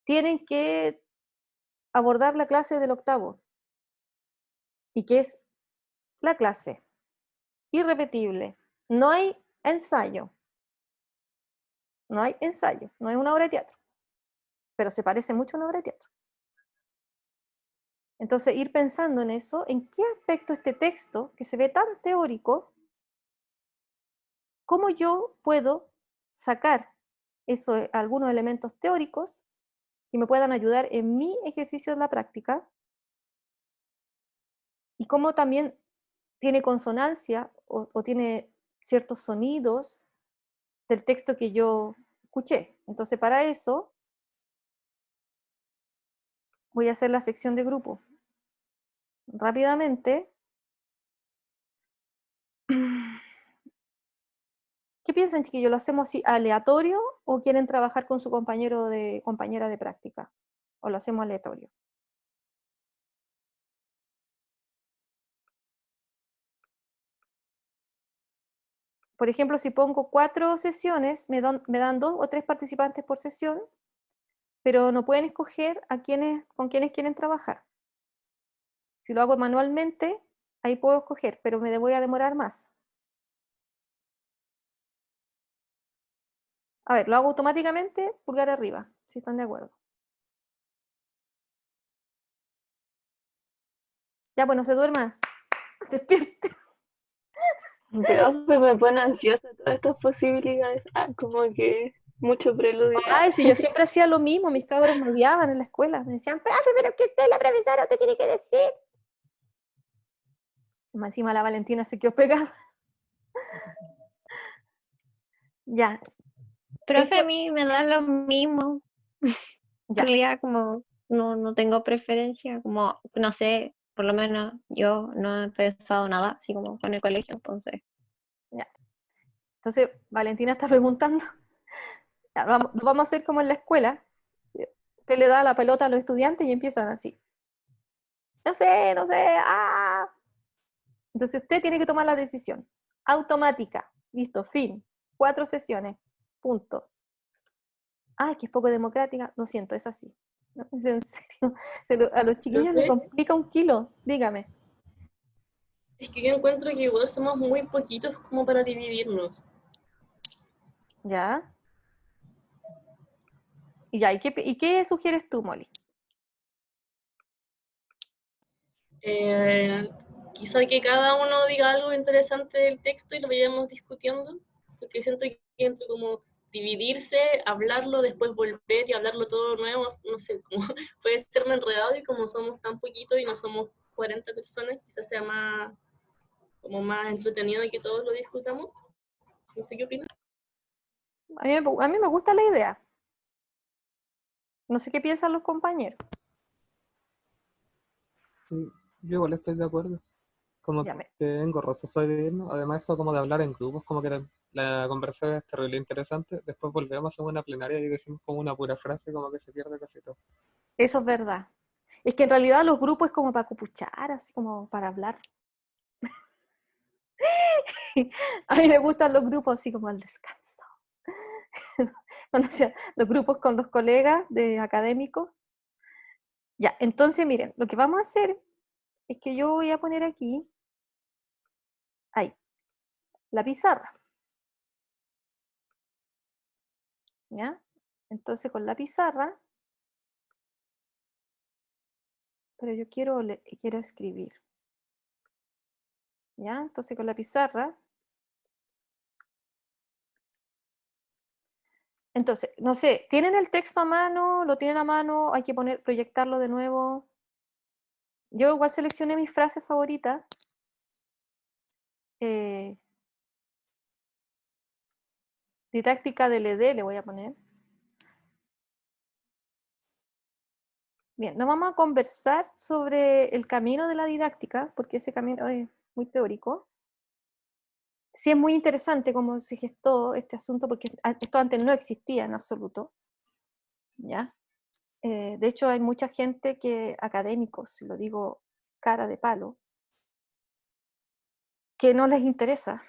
tienen que abordar la clase del octavo, y que es la clase, irrepetible. No hay ensayo, no hay ensayo, no es una obra de teatro, pero se parece mucho a una obra de teatro. Entonces, ir pensando en eso, en qué aspecto este texto, que se ve tan teórico, cómo yo puedo sacar algunos elementos teóricos que me puedan ayudar en mi ejercicio de la práctica, y cómo también tiene consonancia o tiene ciertos sonidos del texto que yo escuché. Entonces, para eso voy a hacer la sección de grupo. Rápidamente, ¿qué piensan, chiquillos? ¿Lo hacemos así aleatorio o quieren trabajar con su compañera de práctica? ¿O lo hacemos aleatorio? Por ejemplo, si pongo 4 sesiones, me dan 2 o 3 participantes por sesión, pero no pueden escoger con quiénes quieren trabajar. Si lo hago manualmente, ahí puedo escoger, pero me voy a demorar más. A ver, lo hago automáticamente, pulgar arriba, si están de acuerdo. Ya, pues no se duerman. Despierte. Pero me pone ansiosa todas estas posibilidades. Como que mucho preludio. Ay, si yo siempre hacía lo mismo, mis cabros me odiaban en la escuela. Me decían, profe, pero que usted es la profesora, usted tiene que decir. Más encima la Valentina se quedó pegada. Ya. Profe, a Esto, mí me da lo mismo. En ya. realidad, como no tengo preferencia, como no sé, por lo menos yo no he pensado nada, así como con el colegio, entonces. Ya. Entonces, Valentina está preguntando. Ya, lo vamos a hacer como en la escuela. Usted le da la pelota a los estudiantes y empiezan así. No sé, no sé. ¡Ah! Entonces usted tiene que tomar la decisión. Automática. Listo, fin. 4 sesiones. Punto. Ay, que es poco democrática. Lo siento, es así. No, es en serio. A los chiquillos les Profe, complica un kilo. Dígame. es que yo encuentro que igual somos muy poquitos como para dividirnos. ¿Ya? Y ya, ¿y qué sugieres tú, Molly? Eh, Quizá que cada uno diga algo interesante del texto y lo vayamos discutiendo, porque siento que entre como dividirse, hablarlo, después volver y hablarlo todo de nuevo, no sé, como puede serme enredado, y como somos tan poquitos y no somos 40 personas, quizás sea más, como más entretenido y que todos lo discutamos. No sé qué opinas. A mí me gusta la idea. No sé qué piensan los compañeros. Sí, yo igual estoy de acuerdo. Como Ya que engorroso soy de irnos. Además, eso como de hablar en grupos, como que la conversación es terrible interesante. Después volvemos a una plenaria y decimos como una pura frase, como que se pierde casi todo. Eso es verdad. Es que en realidad los grupos es como para cupuchar, así como para hablar. A mí me gustan los grupos así como al descanso. Cuando hacía los grupos con los colegas de académicos. Ya, entonces miren, lo que vamos a hacer es que yo voy a poner aquí, ahí, la pizarra. ¿Ya? Entonces con la pizarra, pero yo quiero escribir. ¿Ya? Entonces con la pizarra. Entonces, no sé, ¿tienen el texto a mano? ¿Lo tienen a mano? ¿Hay que proyectarlo de nuevo? Yo igual seleccioné mis frases favoritas. Didáctica del ED le voy a poner. Bien, nos vamos a conversar sobre el camino de la didáctica, porque ese camino es muy teórico. Sí es muy interesante cómo se gestó este asunto, porque esto antes no existía en absoluto. ¿Ya? De hecho, hay mucha gente académicos, si lo digo cara de palo, que no les interesa.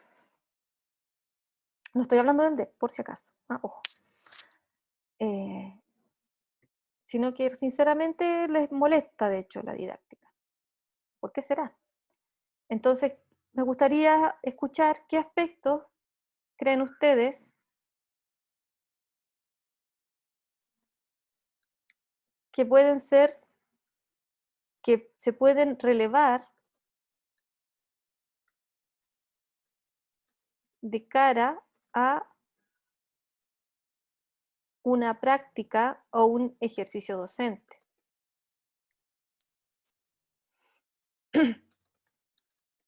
No estoy hablando del DEP, por si acaso. Ojo. Sino que sinceramente les molesta, de hecho, la didáctica. ¿Por qué será? Entonces, me gustaría escuchar qué aspectos creen ustedes que se pueden relevar de cara a una práctica o un ejercicio docente.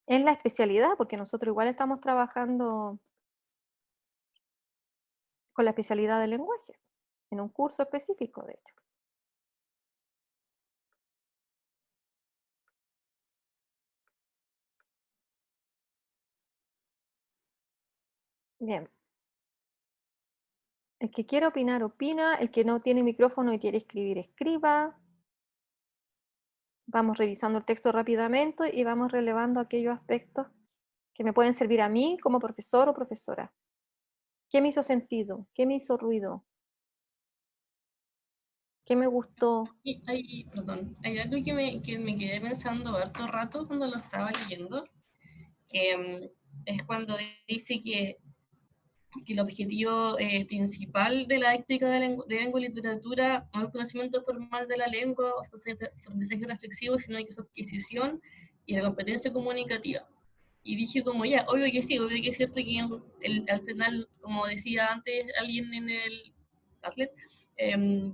En la especialidad, porque nosotros igual estamos trabajando con la especialidad del lenguaje, en un curso específico, de hecho. Bien. El que quiera opinar, opina. El que no tiene micrófono y quiere escribir, escriba. Vamos revisando el texto rápidamente y vamos relevando aquellos aspectos que me pueden servir a mí como profesor o profesora. ¿Qué me hizo sentido? ¿Qué me hizo ruido? ¿Qué me gustó? Perdón, hay algo que me quedé pensando harto rato cuando lo estaba leyendo, que es cuando dice que el objetivo principal de la didáctica de lengua y literatura no es el conocimiento formal de la lengua o su aprendizaje reflexivo, sino que su adquisición y la competencia comunicativa. Y dije como, ya, obvio que sí, obvio que es cierto que al final, como decía antes alguien en el Padlet,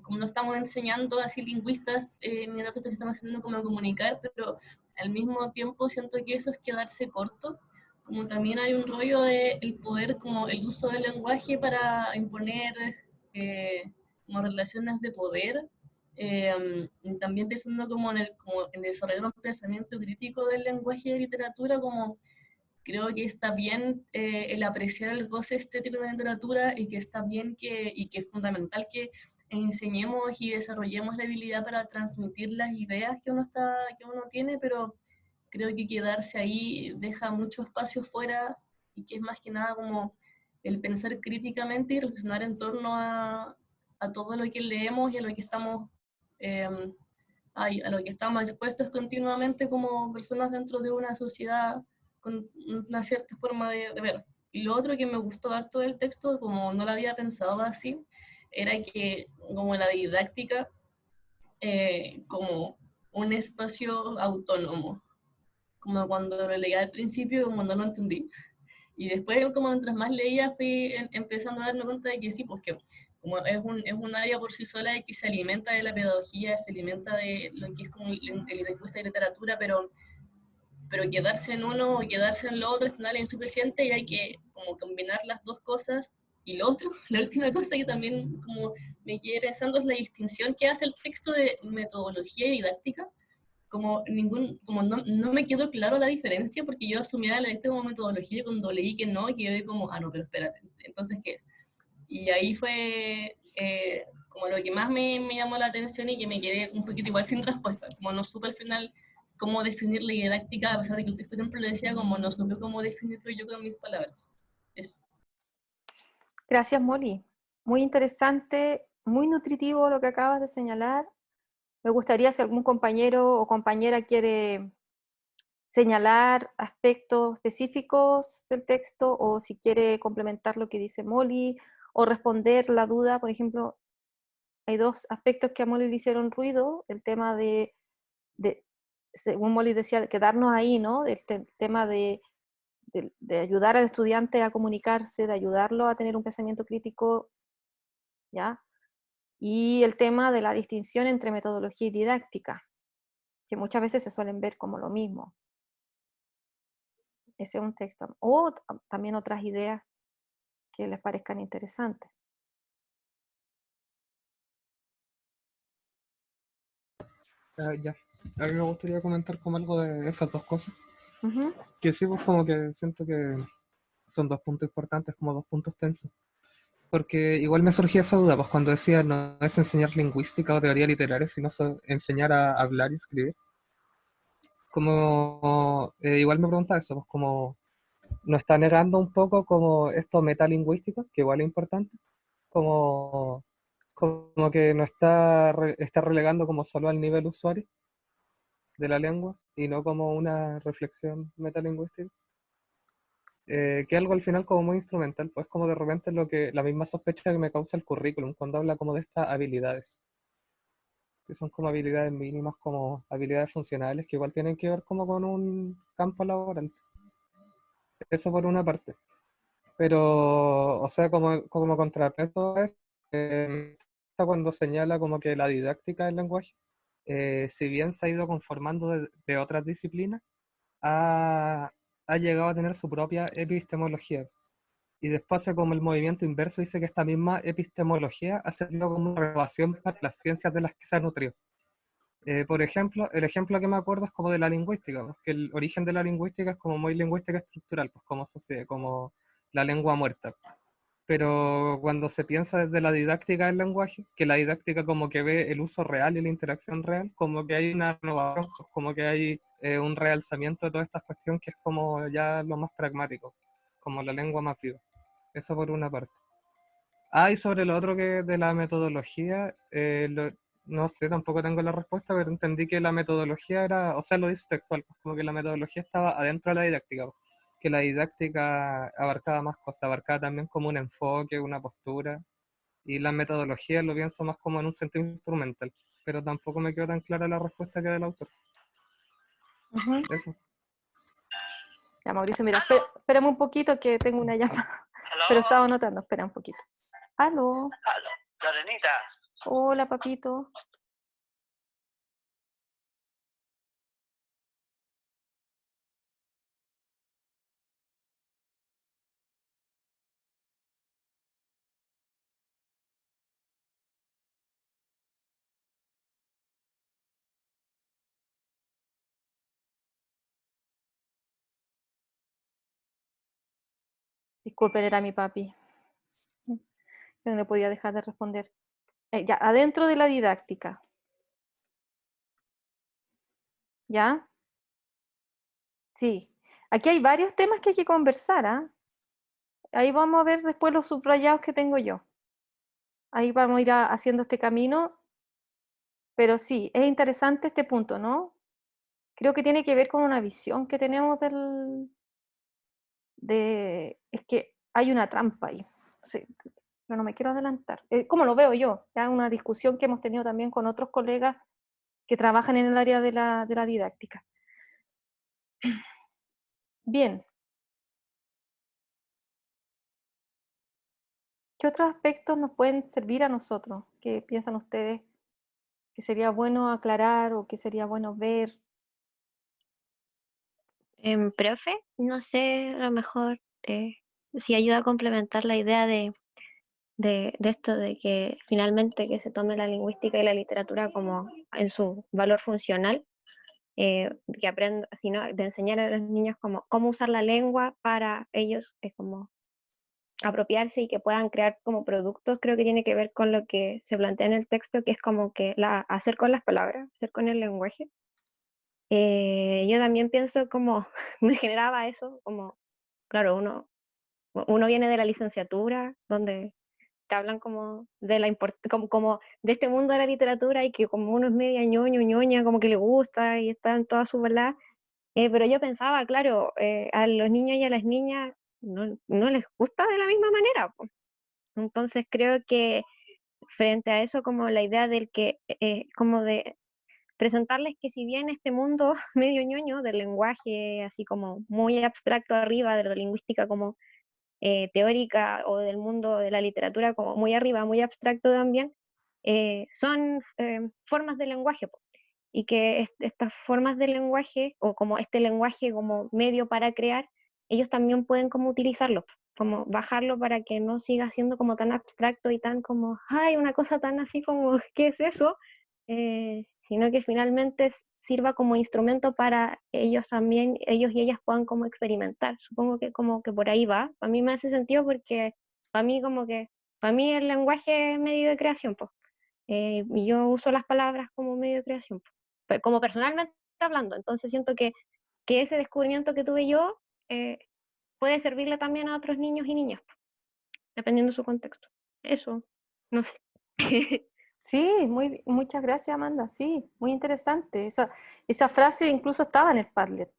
como no estamos enseñando así lingüistas, mientras estamos haciendo como comunicar, pero al mismo tiempo siento que eso es quedarse corto, como también hay un rollo de el poder, como el uso del lenguaje para imponer como relaciones de poder, también pensando como en desarrollar un pensamiento crítico del lenguaje y de literatura, como creo que está bien el apreciar el goce estético de la literatura y que está bien y que es fundamental que enseñemos y desarrollemos la habilidad para transmitir las ideas que uno tiene, pero creo que quedarse ahí deja mucho espacio fuera y que es más que nada como el pensar críticamente y reflexionar en torno a todo lo que leemos y a lo que estamos a lo que estamos expuestos continuamente como personas dentro de una sociedad con una cierta forma de ver. Y lo otro que me gustó harto del texto, como no lo había pensado así, era que como la didáctica como un espacio autónomo, como cuando lo leía al principio, como no lo entendí. Y después, como mientras más leía, fui empezando a darme cuenta de que sí, porque como es un área por sí sola y que se alimenta de la pedagogía, se alimenta de lo que es como el lingüista de literatura, pero quedarse en uno o quedarse en lo otro al final es insuficiente y hay que como combinar las dos cosas. Y lo otro, la última cosa que también como me quedé pensando es la distinción que hace el texto de metodología y didáctica. Como no me quedó claro la diferencia porque yo asumía la didáctica como metodología y cuando leí que no, quedé como, no, pero espérate, entonces ¿qué es? Y ahí fue como lo que más me llamó la atención y que me quedé un poquito igual sin respuesta, como no supe al final cómo definir la didáctica, a pesar de que el texto siempre lo decía, como no supe cómo definirlo yo con mis palabras. Eso. Gracias, Molly. Muy interesante, muy nutritivo lo que acabas de señalar. Me gustaría, si algún compañero o compañera quiere señalar aspectos específicos del texto, o si quiere complementar lo que dice Molly, o responder la duda. Por ejemplo, hay dos aspectos que a Molly le hicieron ruido: el tema de según Molly decía, quedarnos ahí, ¿no? El tema de ayudar al estudiante a comunicarse, de ayudarlo a tener un pensamiento crítico, ¿ya? Y el tema de la distinción entre metodología y didáctica, que muchas veces se suelen ver como lo mismo. Ese es un texto. O también otras ideas que les parezcan interesantes. Ya. A mí me gustaría comentar como algo de esas dos cosas. Ujú. Que sí, pues como que siento que son dos puntos importantes, como dos puntos tensos. Porque igual me surgía esa duda, pues cuando decía no es enseñar lingüística o teoría literaria, sino enseñar a hablar y escribir. Como igual me preguntaba eso, pues como nos está negando un poco como esto metalingüístico, que igual es importante, como, como que nos está relegando como solo al nivel usuario de la lengua y no como una reflexión metalingüística. Que algo al final como muy instrumental, pues como de repente la misma sospecha que me causa el currículum cuando habla como de estas habilidades, que son como habilidades mínimas, como habilidades funcionales, que igual tienen que ver como con un campo laboral. Eso por una parte. Pero, o sea, como contrapeso a eso, cuando señala como que la didáctica del lenguaje, si bien se ha ido conformando de otras disciplinas, ha, ha llegado a tener su propia epistemología. Y después hace como el movimiento inverso, dice que esta misma epistemología ha servido como una renovación para las ciencias de las que se ha nutrido. Por ejemplo, el ejemplo que me acuerdo es como de la lingüística, pues, que el origen de la lingüística es como muy lingüística estructural, pues como la lengua muerta. Pero cuando se piensa desde la didáctica del lenguaje, que la didáctica como que ve el uso real y la interacción real, como que hay una renovación, pues, como que hay un realzamiento de toda esta cuestión que es como ya lo más pragmático, como la lengua más viva. Eso por una parte. Ah, y sobre lo otro que de la metodología, no sé, tampoco tengo la respuesta, pero entendí que la metodología era, o sea, lo dice textual, pues, como que la metodología estaba adentro de la didáctica, pues, que la didáctica abarcaba más cosas, abarcaba también como un enfoque, una postura, y la metodología lo pienso más como en un sentido instrumental, pero tampoco me quedó tan clara la respuesta que del autor. Ujú. Eso. Ya, Mauricio, mira, espérame un poquito que tengo una llamada, pero estaba anotando, espera un poquito. Aló, Lorenita, hola papito. Disculpen, era mi papi. Yo no le podía dejar de responder. Ya, adentro de la didáctica. ¿Ya? Sí. Aquí hay varios temas que hay que conversar, ¿ah? Ahí vamos a ver después los subrayados que tengo yo. Ahí vamos a ir haciendo este camino. Pero sí, es interesante este punto, ¿no? Creo que tiene que ver con una visión que tenemos es que hay una trampa ahí. Sí, pero no me quiero adelantar. ¿Cómo lo veo yo? Ya una discusión que hemos tenido también con otros colegas que trabajan en el área de la didáctica. Bien. ¿Qué otros aspectos nos pueden servir a nosotros? ¿Qué piensan ustedes que sería bueno aclarar o que sería bueno ver? Profe, no sé, a lo mejor si ayuda a complementar la idea de esto de que finalmente que se tome la lingüística y la literatura como en su valor funcional, que aprenda, sino de enseñar a los niños cómo usar la lengua para ellos, es como apropiarse y que puedan crear como productos, creo que tiene que ver con lo que se plantea en el texto, que es como que hacer con las palabras, hacer con el lenguaje. Yo también pienso como, me generaba eso, como, claro, uno viene de la licenciatura, donde te hablan como de como de este mundo de la literatura y que como uno es media ñoño, ñoña, como que le gusta y está en toda su verdad. Pero yo pensaba, claro, a los niños y a las niñas no les gusta de la misma manera, po. Entonces creo que frente a eso, como la idea del que, como de presentarles que si bien este mundo medio ñoño del lenguaje, así como muy abstracto arriba, de la lingüística como teórica o del mundo de la literatura como muy arriba, muy abstracto también, son formas de lenguaje, po. Y que estas formas de lenguaje o como este lenguaje como medio para crear, ellos también pueden como utilizarlo, como bajarlo para que no siga siendo como tan abstracto y tan como, ay, una cosa tan así como, ¿qué es eso? Sino que finalmente sirva como instrumento para ellos también, ellos y ellas puedan como experimentar. Supongo que como que por ahí va. A mí me hace sentido porque para mí como que, para mí el lenguaje es medio de creación, pues. Y yo uso las palabras como medio de creación, como personalmente hablando. Entonces siento que ese descubrimiento que tuve yo puede servirle también a otros niños y niñas, po, dependiendo de su contexto. Eso, no sé. Sí, muchas gracias, Amanda. Sí, muy interesante. Esa frase incluso estaba en el Padlet.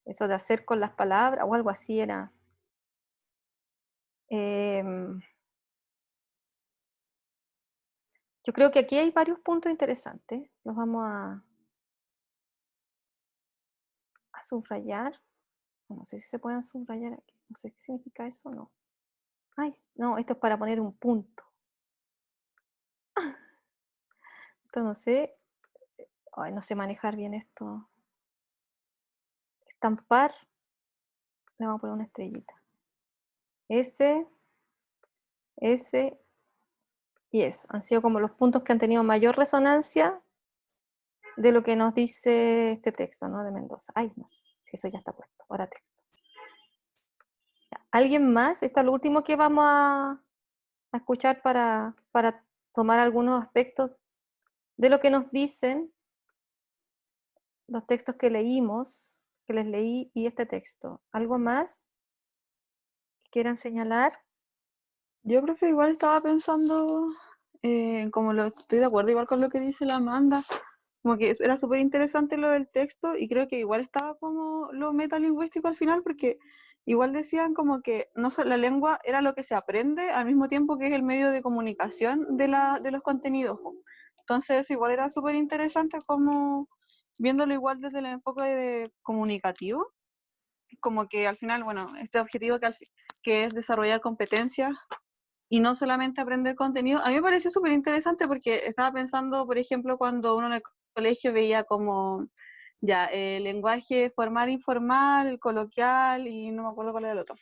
Eso de hacer con las palabras o algo así era. Yo creo que aquí hay varios puntos interesantes. Los vamos a subrayar. No sé si se pueden subrayar aquí. No sé qué significa eso, no. Ay, no, esto es para poner un punto. Esto no sé. Ay, no sé manejar bien esto. Estampar. Le vamos a poner una estrellita. S y S. Han sido como los puntos que han tenido mayor resonancia de lo que nos dice este texto, ¿no? De Mendoza. Ay, no sé si eso ya está puesto. Ahora texto. ¿Alguien más? Esto es lo último que vamos a escuchar para tomar algunos aspectos de lo que nos dicen los textos que leímos, que les leí, y este texto. ¿Algo más que quieran señalar? Yo, profe, igual estaba pensando, estoy de acuerdo igual con lo que dice la Amanda, como que era súper interesante lo del texto y creo que igual estaba como lo metalingüístico al final, porque igual decían como que no la lengua era lo que se aprende al mismo tiempo que es el medio de comunicación de los contenidos, po. Entonces eso igual era súper interesante como viéndolo igual desde el enfoque comunicativo, como que al final, bueno, este objetivo que es desarrollar competencias y no solamente aprender contenido, a mí me pareció súper interesante porque estaba pensando, por ejemplo, cuando uno en el colegio veía como ya el lenguaje formal, informal, el coloquial y no me acuerdo cuál era el otro.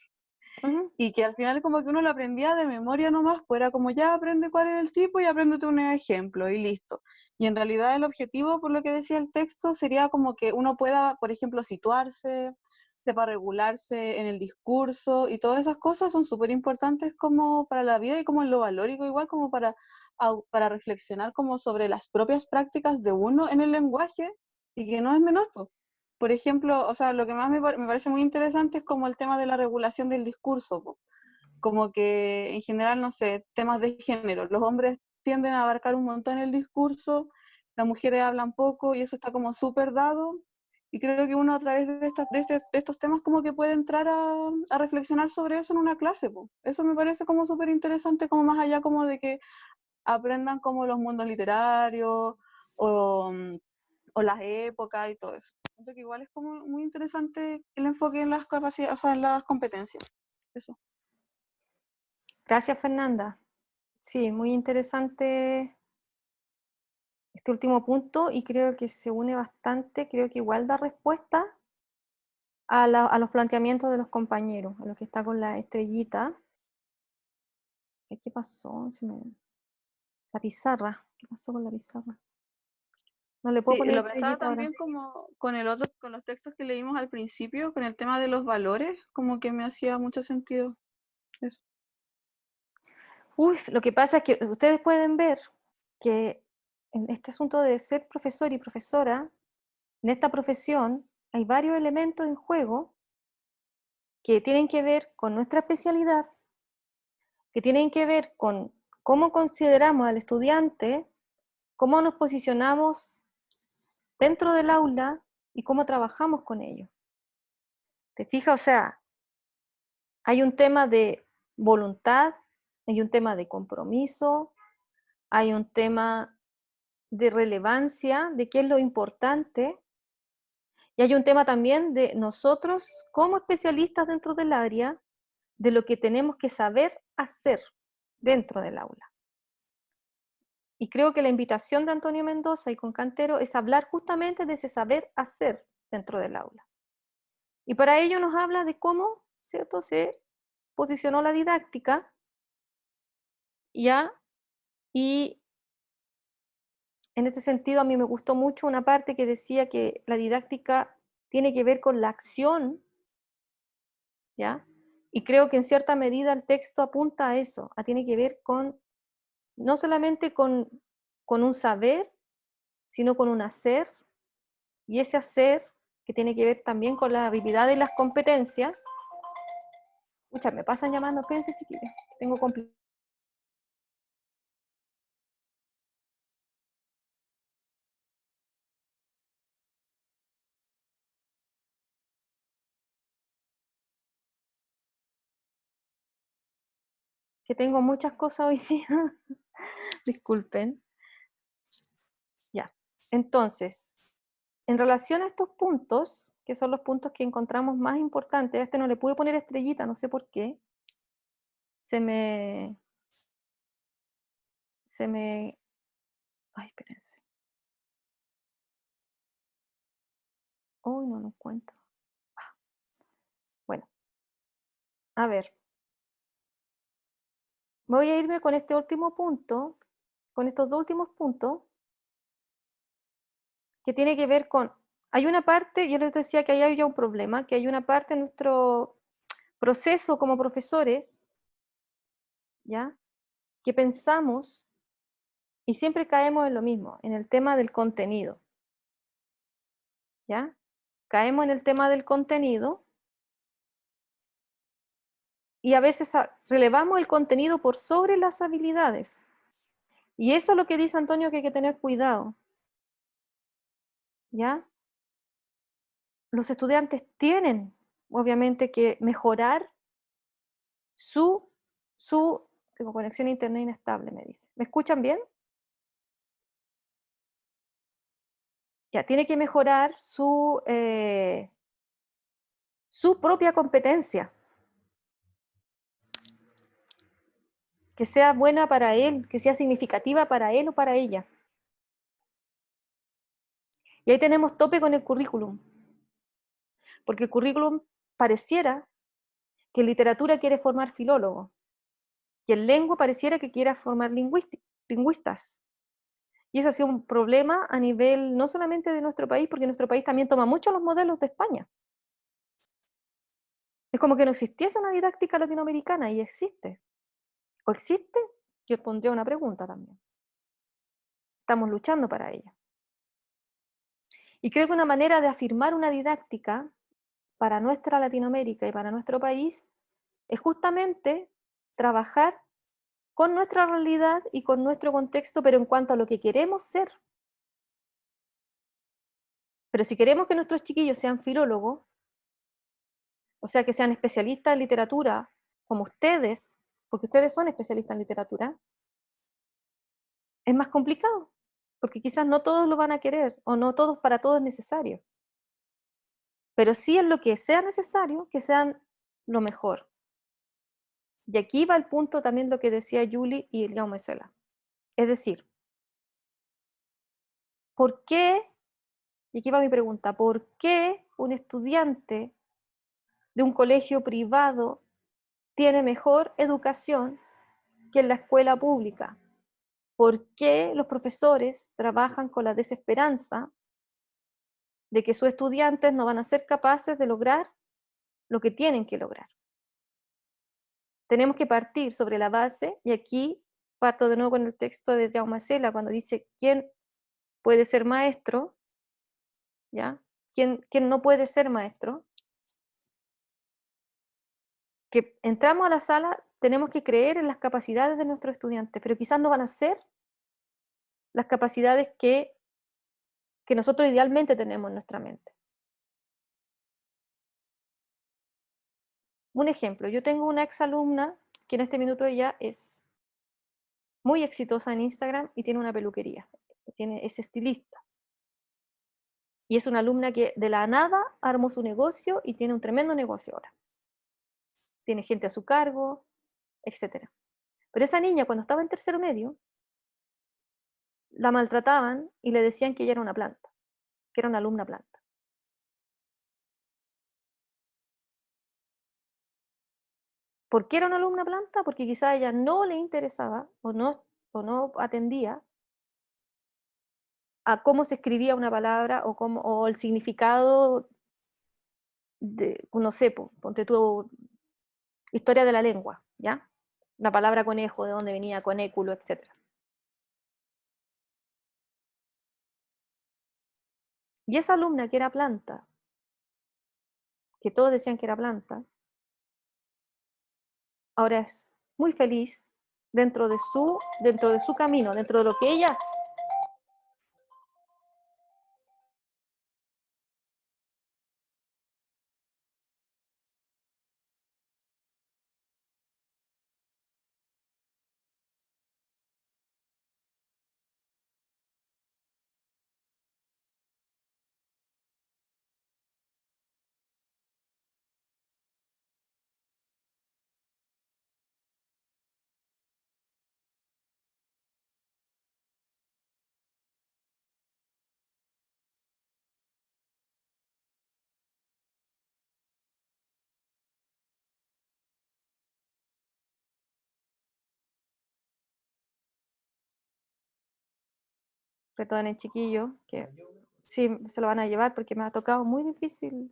Y que al final como que uno lo aprendía de memoria nomás, pues era como ya aprende cuál es el tipo y apréndete un ejemplo y listo. Y en realidad el objetivo, por lo que decía el texto, sería como que uno pueda, por ejemplo, situarse, sepa regularse en el discurso y todas esas cosas son súper importantes como para la vida y como en lo valórico igual como para reflexionar como sobre las propias prácticas de uno en el lenguaje y que no es menor, pues. Por ejemplo, o sea, lo que más me parece muy interesante es como el tema de la regulación del discurso, po. Como que en general, no sé, temas de género, los hombres tienden a abarcar un montón el discurso, las mujeres hablan poco y eso está como súper dado, y creo que uno a través de estos temas como que puede entrar a reflexionar sobre eso en una clase, po. Eso me parece como súper interesante, como más allá como de que aprendan como los mundos literarios o las épocas y todo eso. Siento que igual es como muy interesante el enfoque en las capacidades, o sea, en las competencias. Eso. Gracias, Fernanda. Sí, muy interesante este último punto y creo que se une bastante, creo que igual da respuesta a los planteamientos de los compañeros, a lo que está con la estrellita. ¿Qué pasó? La pizarra. ¿Qué pasó con la pizarra? No le puedo Sí, poner lo pensaba estrellita ahora. también como con con los textos que leímos al principio, con el tema de los valores, como que me hacía mucho sentido. Lo que pasa es que ustedes pueden ver que en este asunto de ser profesor y profesora, en esta profesión hay varios elementos en juego que tienen que ver con nuestra especialidad, que tienen que ver con cómo consideramos al estudiante, cómo nos posicionamos dentro del aula y cómo trabajamos con ellos. ¿Te fijas? O sea, hay un tema de voluntad, hay un tema de compromiso, hay un tema de relevancia, de qué es lo importante, y hay un tema también de nosotros como especialistas dentro del área, de lo que tenemos que saber hacer dentro del aula. Y creo que la invitación de Antonio Mendoza y con Cantero es hablar justamente de ese saber hacer dentro del aula. Y para ello nos habla de cómo, ¿cierto?, se posicionó la didáctica, ¿ya? Y en este sentido a mí me gustó mucho una parte que decía que la didáctica tiene que ver con la acción, ¿ya? Y creo que en cierta medida el texto apunta a eso, tiene que ver con, no solamente con un saber, sino con un hacer, y ese hacer que tiene que ver también con las habilidades y las competencias. Escucha, me pasan llamando, espérense chiquillos, tengo complicaciones. Que tengo muchas cosas hoy día, disculpen. Ya, entonces, en relación a estos puntos, que son los puntos que encontramos más importantes, a este no le pude poner estrellita, no sé por qué, se me, ay, espérense. Hoy no lo encuentro. Bueno, a ver, voy a irme con este último punto, con estos dos últimos puntos, que tiene que ver con, hay una parte, yo les decía que ahí había un problema, que hay una parte en nuestro proceso como profesores, ¿ya?, que pensamos y siempre caemos en lo mismo, en el tema del contenido, ¿ya? Caemos en el tema del contenido y a veces relevamos el contenido por sobre las habilidades. Y eso es lo que dice Antonio, que hay que tener cuidado, ¿ya? Los estudiantes tienen, obviamente, que mejorar tengo conexión a internet inestable, me dice. ¿Me escuchan bien? Ya, tiene que mejorar su propia competencia, que sea buena para él, que sea significativa para él o para ella. Y ahí tenemos tope con el currículum, porque el currículum pareciera que en literatura quiere formar filólogos, y en lengua pareciera que quiera formar lingüistas. Y ese ha sido un problema a nivel no solamente de nuestro país, porque nuestro país también toma mucho los modelos de España. Es como que no existiese una didáctica latinoamericana, y existe. ¿O existe? Yo pondría una pregunta también. Estamos luchando para ella. Y creo que una manera de afirmar una didáctica para nuestra Latinoamérica y para nuestro país es justamente trabajar con nuestra realidad y con nuestro contexto, pero en cuanto a lo que queremos ser. Pero si queremos que nuestros chiquillos sean filólogos, o sea, que sean especialistas en literatura, como ustedes, porque ustedes son especialistas en literatura, es más complicado, porque quizás no todos lo van a querer, o no todos, para todos es necesario. Pero sí en lo que sea necesario, que sean lo mejor. Y aquí va el punto también lo que decía Julie y Jaume Sela. Es decir, ¿por qué? Y aquí va mi pregunta, ¿por qué un estudiante de un colegio privado tiene mejor educación que en la escuela pública? ¿Por qué los profesores trabajan con la desesperanza de que sus estudiantes no van a ser capaces de lograr lo que tienen que lograr? tenemos que partir sobre la base, y aquí parto de nuevo con el texto de Jaume Sela, cuando dice, ¿quién puede ser maestro? ¿Ya? ¿Quién no puede ser maestro? Que entramos a la sala, tenemos que creer en las capacidades de nuestros estudiantes, pero quizás no van a ser las capacidades que nosotros idealmente tenemos en nuestra mente. Un ejemplo, yo tengo una exalumna que en este minuto ella es muy exitosa en Instagram y tiene una peluquería, es estilista. Y es una alumna que de la nada armó su negocio y tiene un tremendo negocio ahora. Tiene gente a su cargo, etc. Pero esa niña, cuando estaba en tercero medio, la maltrataban y le decían que ella era una planta, que era una alumna planta. ¿Por qué era una alumna planta? Porque quizá a ella no le interesaba o no atendía a cómo se escribía una palabra o el significado de, no sé, ponte tú, historia de la lengua, ¿ya? La palabra conejo, de dónde venía, conéculo, etc. Y esa alumna que era planta, que todos decían que era planta, ahora es muy feliz dentro de su camino, dentro de lo que ella hace. Perdonen, chiquillo, que sí, se lo van a llevar porque me ha tocado muy difícil.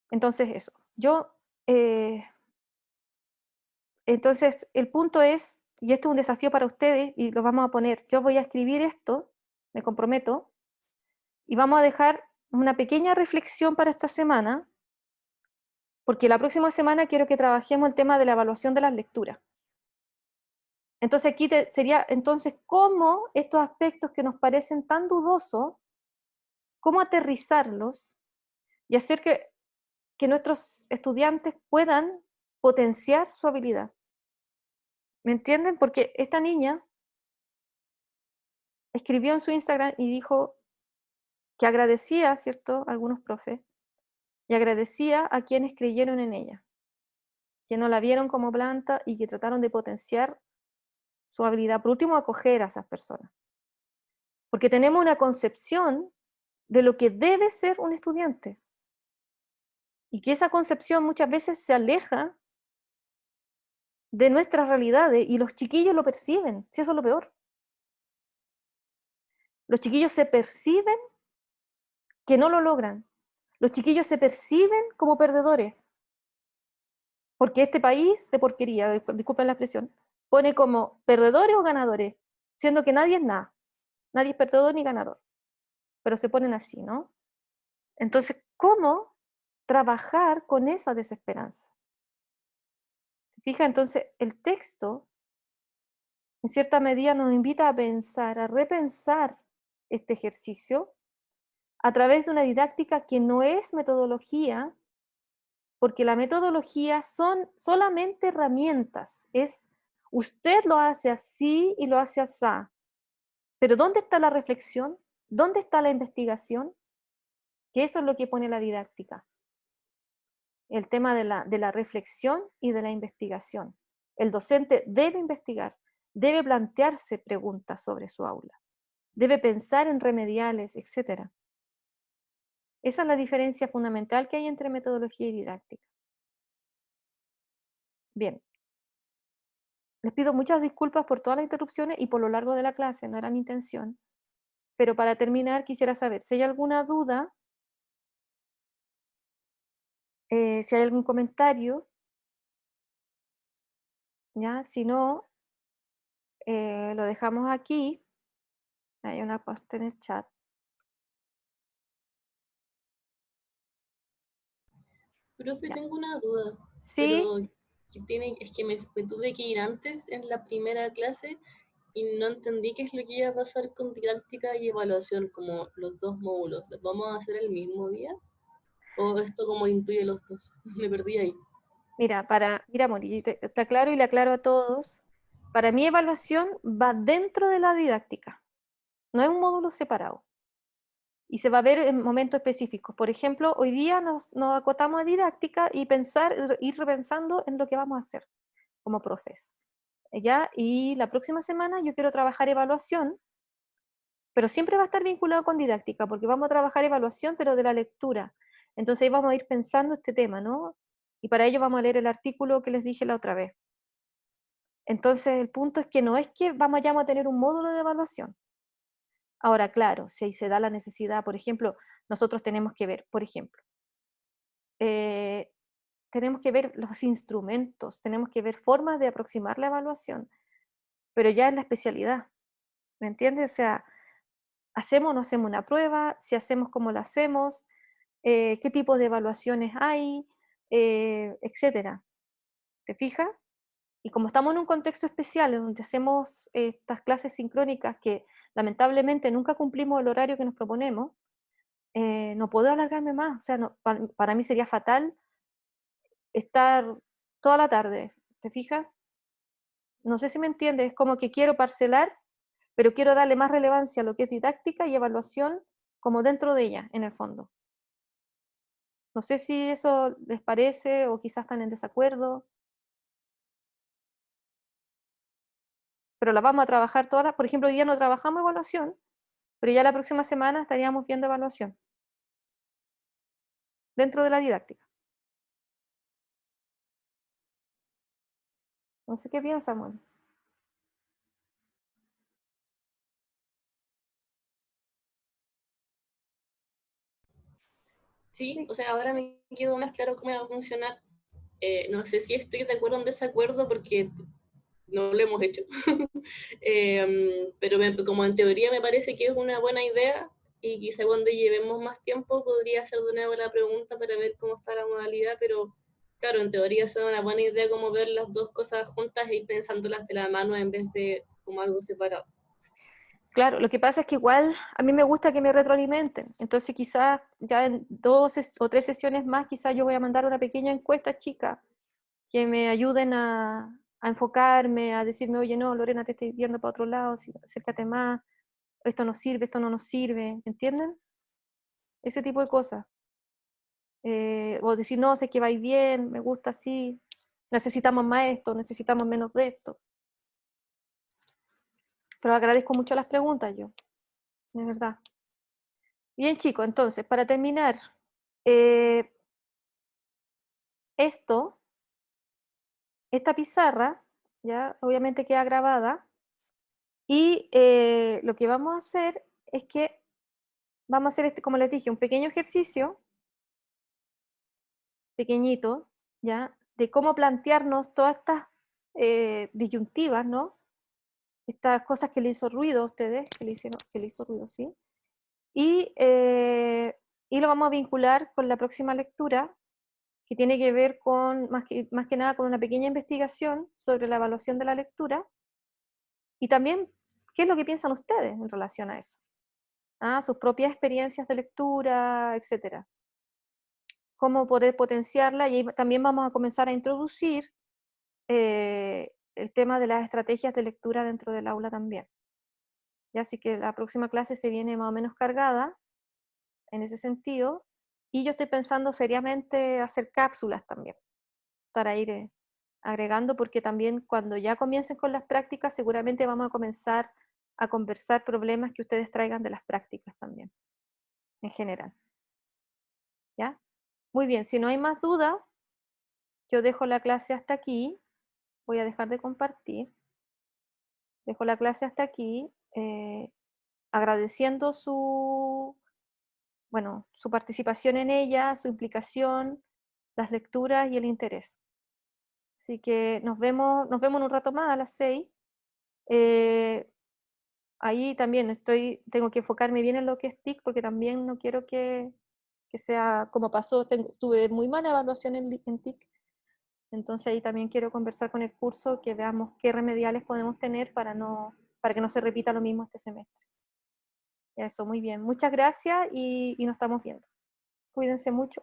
Entonces, eso. Entonces, el punto es, y esto es un desafío para ustedes, y lo vamos a poner, yo voy a escribir esto, me comprometo, y vamos a dejar una pequeña reflexión para esta semana, porque la próxima semana quiero que trabajemos el tema de la evaluación de las lecturas. Entonces aquí sería, entonces, cómo estos aspectos que nos parecen tan dudosos, cómo aterrizarlos y hacer que nuestros estudiantes puedan potenciar su habilidad. ¿Me entienden? Porque esta niña escribió en su Instagram y dijo que agradecía, ¿cierto?, a algunos profes, y agradecía a quienes creyeron en ella, que no la vieron como planta y que trataron de potenciar su habilidad. Por último, acoger a esas personas. Porque tenemos una concepción de lo que debe ser un estudiante. Y que esa concepción muchas veces se aleja de nuestras realidades y los chiquillos lo perciben, si eso es lo peor. Los chiquillos se perciben que no lo logran. Los chiquillos se perciben como perdedores. Porque este país de porquería, disculpen la expresión, pone como perdedores o ganadores, siendo que nadie es nada. Nadie es perdedor ni ganador. Pero se ponen así, ¿no? Entonces, ¿cómo trabajar con esa desesperanza? ¿Se fija? Entonces, el texto, en cierta medida, nos invita a pensar, a repensar este ejercicio a través de una didáctica que no es metodología, porque la metodología son solamente herramientas, es usted lo hace así y lo hace así. Pero ¿dónde está la reflexión? ¿Dónde está la investigación? Que eso es lo que pone la didáctica. El tema de la reflexión y de la investigación. El docente debe investigar, debe plantearse preguntas sobre su aula, debe pensar en remediales, etc. Esa es la diferencia fundamental que hay entre metodología y didáctica. Bien, les pido muchas disculpas por todas las interrupciones y por lo largo de la clase, no era mi intención, pero para terminar quisiera saber si hay alguna duda, si hay algún comentario ¿ya? Si no, lo dejamos aquí. Hay una post en el chat. Profe, Ya. tengo una duda, Sí, pero es que me tuve que ir antes en la primera clase y no entendí qué es lo que iba a pasar con didáctica y evaluación, como los dos módulos. ¿Los vamos a hacer el mismo día? ¿O esto como incluye los dos? Me perdí ahí. mira, mira, Mori, te aclaro y le aclaro a todos. Para mí, evaluación va dentro de la didáctica, no es un módulo separado. Y se va a ver en momentos específicos. Por ejemplo, hoy día nos acotamos a didáctica y ir repensando en lo que vamos a hacer como profes. ¿Ya? Y la próxima semana yo quiero trabajar evaluación, pero siempre va a estar vinculado con didáctica, porque vamos a trabajar evaluación, pero de la lectura. Entonces ahí vamos a ir pensando este tema, ¿no? Y para ello vamos a leer el artículo que les dije la otra vez. Entonces el punto es que no es que vamos a tener un módulo de evaluación. Ahora, claro, si ahí se da la necesidad, por ejemplo, nosotros tenemos que ver, por ejemplo, eh, tenemos que ver los instrumentos, tenemos que ver formas de aproximar la evaluación, pero ya en la especialidad, ¿me entiendes? O sea, ¿hacemos o no hacemos una prueba? Si hacemos, ¿cómo la hacemos? ¿Qué tipo de evaluaciones hay? Etcétera. ¿Te fijas? Y como estamos en un contexto especial, en donde hacemos estas clases sincrónicas que lamentablemente nunca cumplimos el horario que nos proponemos, no puedo alargarme más. O sea, para mí sería fatal estar toda la tarde. ¿Te fijas? No sé si me entiendes, es como que quiero parcelar, pero quiero darle más relevancia a lo que es didáctica y evaluación como dentro de ella, en el fondo. No sé si eso les parece o quizás están en desacuerdo, pero la vamos a trabajar todas. Por ejemplo, hoy día no trabajamos evaluación, pero ya la próxima semana estaríamos viendo evaluación dentro de la didáctica. No sé qué piensan, bueno. Sí, Sí. o sea, ahora me quedó más claro cómo va a funcionar. No sé si estoy de acuerdo o en desacuerdo porque no lo hemos hecho. Pero como en teoría me parece que es una buena idea y quizá cuando llevemos más tiempo podría hacer de nuevo la pregunta para ver cómo está la modalidad, pero claro, en teoría es una buena idea como ver las dos cosas juntas e ir pensándolas de la mano en vez de como algo separado. Claro, lo que pasa es que igual a mí me gusta que me retroalimenten, entonces quizás ya en 2 o 3 sesiones más, quizás yo voy a mandar una pequeña encuesta chica que me ayuden a enfocarme, a decirme, oye, no, Lorena, te estoy viendo para otro lado, acércate más, esto no sirve, esto no nos sirve, ¿entienden? Ese tipo de cosas. O decir, no, sé que vais bien, me gusta así, necesitamos más esto, necesitamos menos de esto. Pero agradezco mucho las preguntas yo, de verdad. Bien, chicos, entonces, para terminar, eh, esta pizarra, ya obviamente queda grabada, y lo que vamos a hacer es que vamos a hacer, como les dije, un pequeño ejercicio, pequeñito, ya, de cómo plantearnos todas estas disyuntivas, ¿no? Estas cosas que le hizo ruido a ustedes, que le hizo ruido, ¿sí? Y, y lo vamos a vincular con la próxima lectura, que tiene que ver con, más que nada, con una pequeña investigación sobre la evaluación de la lectura, y también qué es lo que piensan ustedes en relación a eso, ¿ah? Sus propias experiencias de lectura, etcétera. Cómo poder potenciarla, y ahí también vamos a comenzar a introducir el tema de las estrategias de lectura dentro del aula también. Ya, así que la próxima clase se viene más o menos cargada en ese sentido, y yo estoy pensando seriamente hacer cápsulas también, para ir agregando, porque también cuando ya comiencen con las prácticas, seguramente vamos a comenzar a conversar problemas que ustedes traigan de las prácticas también, en general. ¿Ya? Muy bien, si no hay más dudas, yo dejo la clase hasta aquí, voy a dejar de compartir, dejo la clase hasta aquí, agradeciendo bueno, su participación en ella, su implicación, las lecturas y el interés. Así que nos vemos en un rato más a las 6. Ahí también tengo que enfocarme bien en lo que es TIC, porque también no quiero que sea como pasó, tuve muy mala evaluación en TIC, entonces ahí también quiero conversar con el curso, que veamos qué remediales podemos tener para que no se repita lo mismo este semestre. Eso, muy bien. Muchas gracias y nos estamos viendo. Cuídense mucho.